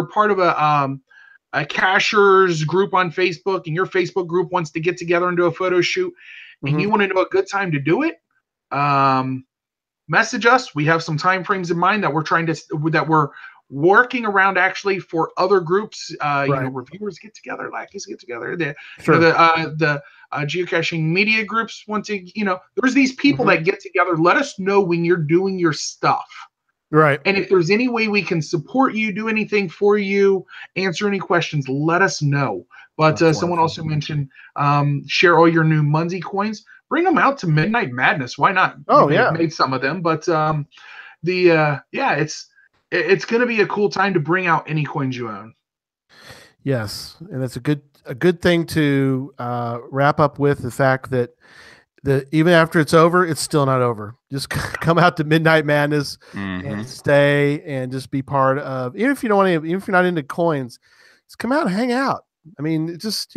part of a cachers group on Facebook, and your Facebook group wants to get together and do a photo shoot, and you want to know a good time to do it, message us. We have some time frames in mind that we're working around actually for other groups. Reviewers get together, lackeys get together. The geocaching media groups want to, there's these people that get together. Let us know when you're doing your stuff. Right. And if there's any way we can support you, do anything for you, answer any questions, let us know. But someone also mentioned share all your new Muncie coins. Bring them out to Midnight Madness. Why not? Oh, I've made some of them. But it's going to be a cool time to bring out any coins you own. Yes, and it's a good thing to wrap up with the fact that even after it's over, it's still not over. Just come out to Midnight Madness and stay and just be part of. Even if you don't want to, even if you're not into coins, just come out and hang out. I mean, just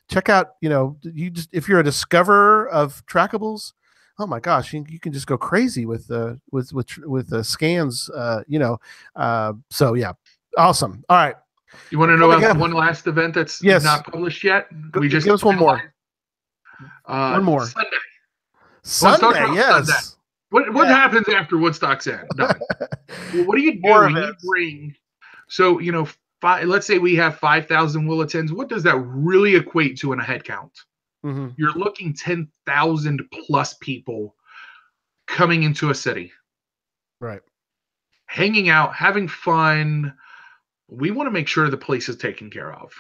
check out. If you're a discoverer of trackables, oh my gosh, you can just go crazy with scans. So yeah, awesome. All right. You want to know about one last event that's not published yet? We just give us one more. One more. Sunday, yes. Sunday. What happens after Woodstock's end? Well, what do you do when you bring? So let's say we have 5,000 will attends. What does that really equate to in a head count? You're looking 10,000 plus people coming into a city, right? Hanging out, having fun. We want to make sure the place is taken care of.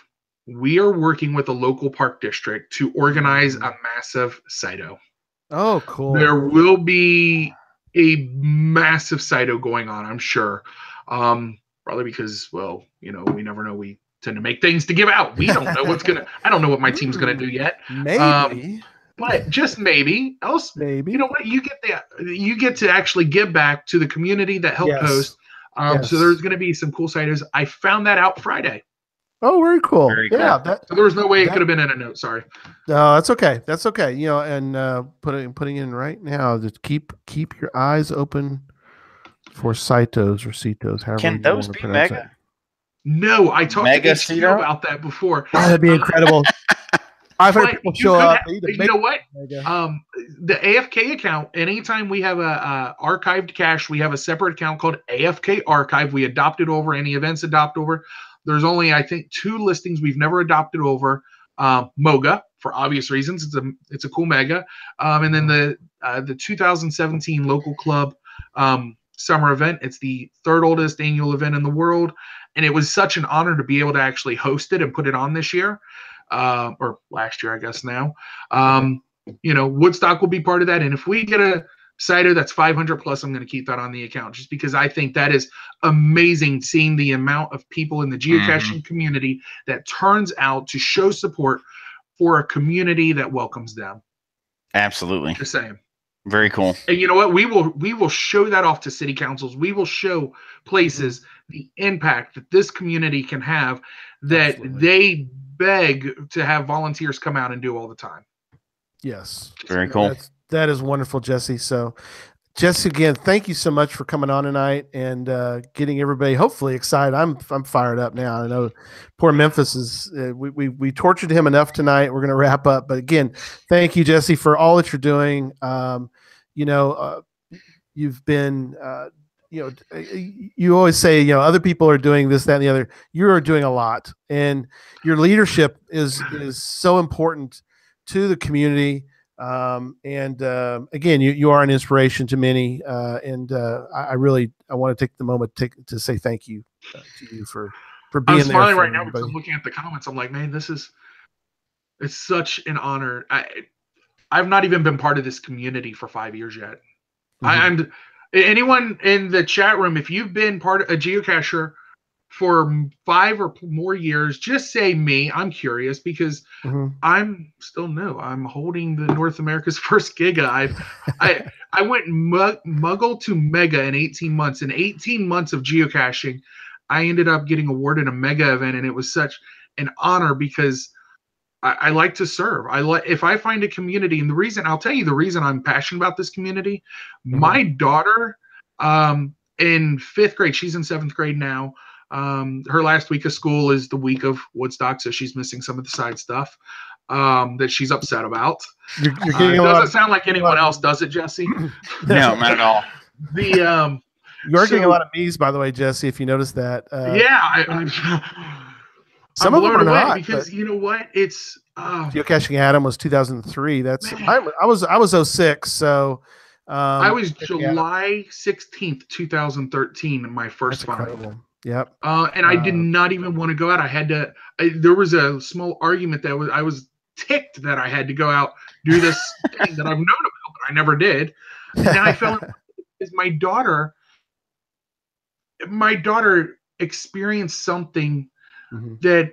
We are working with the local park district to organize a massive Cyto. Oh, cool. There will be a massive Cyto going on, I'm sure. Probably because, we never know. We tend to make things to give out. We don't know I don't know what my team's going to do yet. Maybe. But just maybe. Maybe. You know what? You get to actually give back to the community that helped host. So there's going to be some cool Cytos. I found that out Friday. Oh, very cool. So there was no way it could have been in a note. Sorry. No, that's okay. That's okay. And putting in right now. Just keep your eyes open for Cytos or Cetos. However can those be mega? It. No, I talked to HQ about that before. Oh, that'd be incredible. 500 people show up. You know what? The AFK account, anytime we have a archived cache, we have a separate account called AFK Archive. We adopt it over. Any events adopt over. There's only, I think, 2 listings we've never adopted over. Moga, for obvious reasons. It's a cool mega. And then the 2017 local club summer event. It's the 3rd oldest annual event in the world. And it was such an honor to be able to actually host it and put it on this year. Or last year, I guess now. Woodstock will be part of that. And if we get a Cyto that's 500 plus, I'm going to keep that on the account just because I think that is amazing, seeing the amount of people in the geocaching community that turns out to show support for a community that welcomes them. Absolutely. Just saying. Very cool. And you know what? We will show that off to city councils. We will show places the impact that this community can have, that they beg to have volunteers come out and do all the time. Yes. Very cool. That is wonderful, Jesse. So, Jesse, again, thank you so much for coming on tonight and getting everybody hopefully excited. I'm fired up now. I know poor Memphis is. We tortured him enough tonight. We're going to wrap up, but again, thank you, Jesse, for all that you're doing. You've been. You always say, other people are doing this, that, and the other. You are doing a lot, and your leadership is so important to the community. Again, you are an inspiration to many. I want to take the moment to say thank you to you for being there. I'm smiling right now because I'm looking at the comments. I'm like, man, it's such an honor. I've not even been part of this community for 5 years yet. Anyone in the chat room, if you've been part of a geocacher for 5 or more years. Just say me. I'm curious because I'm still new. I'm holding the North America's first Giga. I went Muggle to Mega in 18 months. In 18 months of geocaching, I ended up getting awarded a Mega event, and it was such an honor because I like to serve. If I find a community, and I'll tell you the reason I'm passionate about this community. My daughter, in 5th grade, she's in 7th grade now. Her last week of school is the week of Woodstock, so she's missing some of the side stuff that she's upset about. You're getting doesn't sound like anyone else, does it, Jesse? No, not at all. You're getting a lot of me's, by the way, Jesse. If you noticed that, I'm blown away because you know what? It's Geocaching Adam was 2003. I was 06, so I was July 16th, 2013 in my first find. Yep. And I did not even want to go out. There was a small argument that I was ticked that I had to go out, do this thing that I've known about, but I never did. And then I fell in love because my daughter experienced something that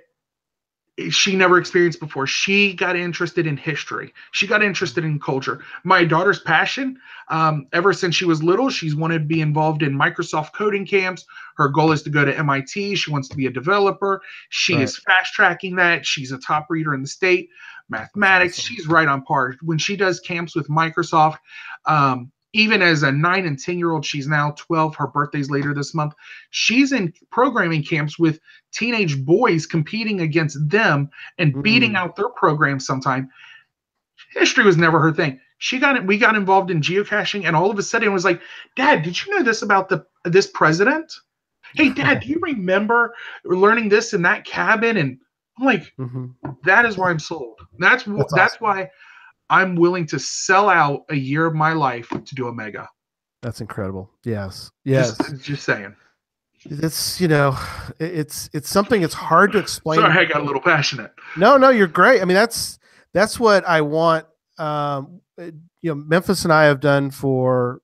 she never experienced before. She got interested in history. She got interested in culture. My daughter's passion, ever since she was little, she's wanted to be involved in Microsoft coding camps. Her goal is to go to MIT. She wants to be a developer. She is fast tracking that. She's a top reader in the state. Mathematics, awesome. She's right on par. When she does camps with Microsoft, even as a 9 and 10-year-old, she's now 12. Her birthday's later this month. She's in programming camps with teenage boys, competing against them and beating out their programs sometime. History was never her thing. We got involved in geocaching, and all of a sudden it was like, Dad, did you know this about this president? Hey, Dad, do you remember learning this in that cabin? And I'm like, that is why I'm sold. That's why I'm willing to sell out a year of my life to do a Mega. That's incredible. Yes. Just saying. It's it's something. It's hard to explain. Sorry, I got a little passionate. No, you're great. I mean, that's what I want. Memphis and I have done for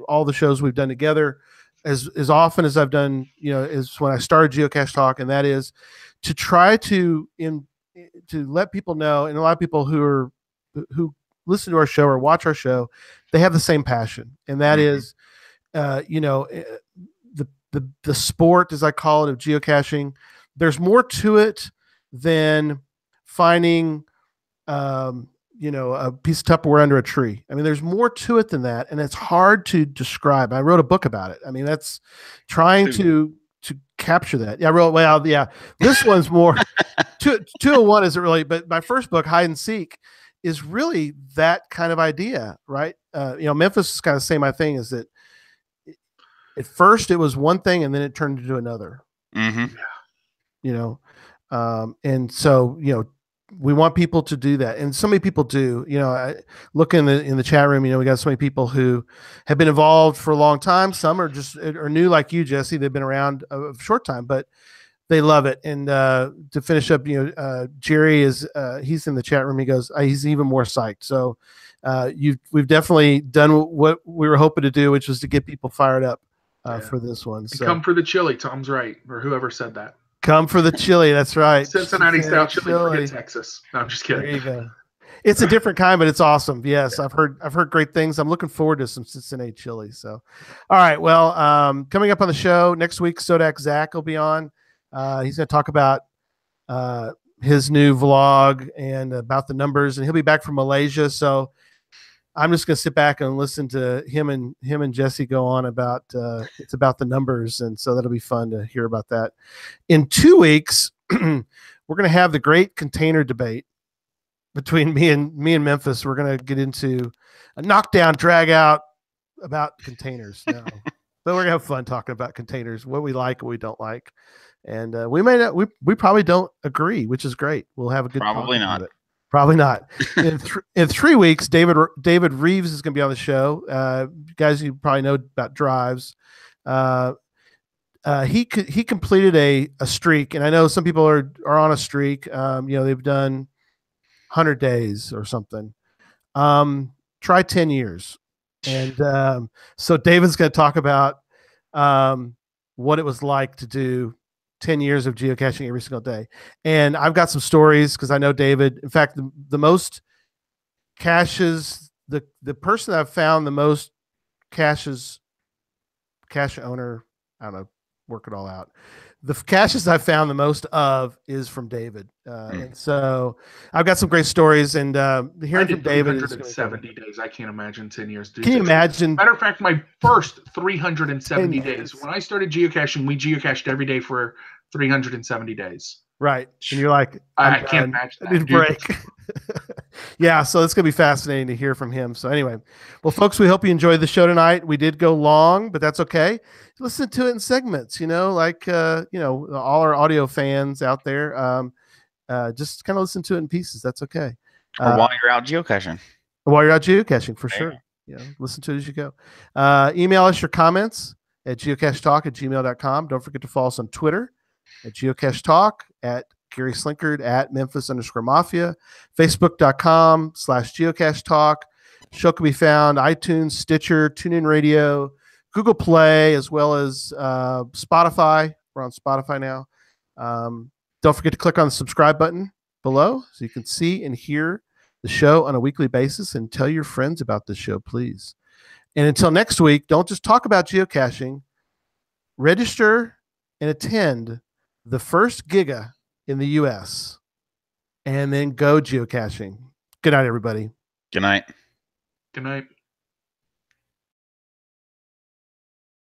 all the shows we've done together, as often as I've done. Is when I started Geocache Talk, and that is to try to let people know, and a lot of people who listen to our show or watch our show, they have the same passion, and that is, the sport, as I call it, of geocaching. There's more to it than finding, a piece of Tupperware under a tree. I mean, there's more to it than that, and it's hard to describe. I wrote a book about it. I mean, that's trying to capture that. Yeah, I wrote. Well, yeah, this one's more. 201 isn't really, but my first book, Hide and Seek, is really that kind of idea, right? Memphis is kind of saying my thing is that at first it was one thing and then it turned into another. And so we want people to do that, and so many people do. I look in the chat room. We got so many people who have been involved for a long time. Some are new, like you, Jesse. They've been around a short time, but they love it. And to finish up, Jerry he's in the chat room. He goes, he's even more psyched. So we've definitely done what we were hoping to do, which was to get people fired up for this one. So come for the chili. Tom's right, or whoever said that. Come for the chili. That's right. Cincinnati style chili. Forget Texas. No, I'm just kidding. There you go. It's a different kind, but it's awesome. Yes, yeah. I've heard great things. I'm looking forward to some Cincinnati chili. So, all right. Well, coming up on the show next week, Sodak Zach will be on. He's going to talk about his new vlog and about the numbers, and he'll be back from Malaysia. So I'm just going to sit back and listen to him and Jesse go on about it's about the numbers, and so that'll be fun to hear about that. In 2 weeks, we're going to have the great container debate between me and Memphis. We're going to get into a knockdown, drag out about containers now, but we're going to have fun talking about containers, what we like, what we don't like. And we may not, we probably don't agree, which is great. We'll have a good probably not. Probably not. In 3 weeks, David Reeves is going to be on the show. Guys, you probably know about drives. He completed a streak, and I know some people are on a streak. They've done 100 days or something. Try 10 years, and so David's going to talk about what it was like to do 10 years of geocaching every single day. And I've got some stories because I know David. In fact, the most caches, the person I've found the most cache owner, I don't know, work it all out. The caches I've found the most of is from David. And so I've got some great stories, and hearing from David is 370 days. I can't imagine 10 years. Dude. Can you imagine? Matter of fact, my first 370 days, when I started geocaching, we geocached every day for 370 days. Right. And you're like, I can't imagine that. I need a break. Yeah, so it's going to be fascinating to hear from him. So anyway, well, folks, we hope you enjoyed the show tonight. We did go long, but that's okay. Listen to it in segments, like, all our audio fans out there, just kind of listen to it in pieces. That's okay. Or while you're out geocaching. While you're out geocaching, for sure. Listen to it as you go. Email us your comments at geocachetalk@gmail.com. Don't forget to follow us on Twitter at Geocache Talk, at Gary Slinkard, at Memphis_Mafia, Facebook.com/Geocache Talk. Show can be found iTunes, Stitcher, TuneIn Radio, Google Play, as well as Spotify. We're on Spotify now. Don't forget to click on the subscribe button below so you can see and hear the show on a weekly basis, and tell your friends about the show, please. And until next week, don't just talk about geocaching. Register and attend the first Giga in the U.S. and then go geocaching. Good night, everybody. Good night. Good night.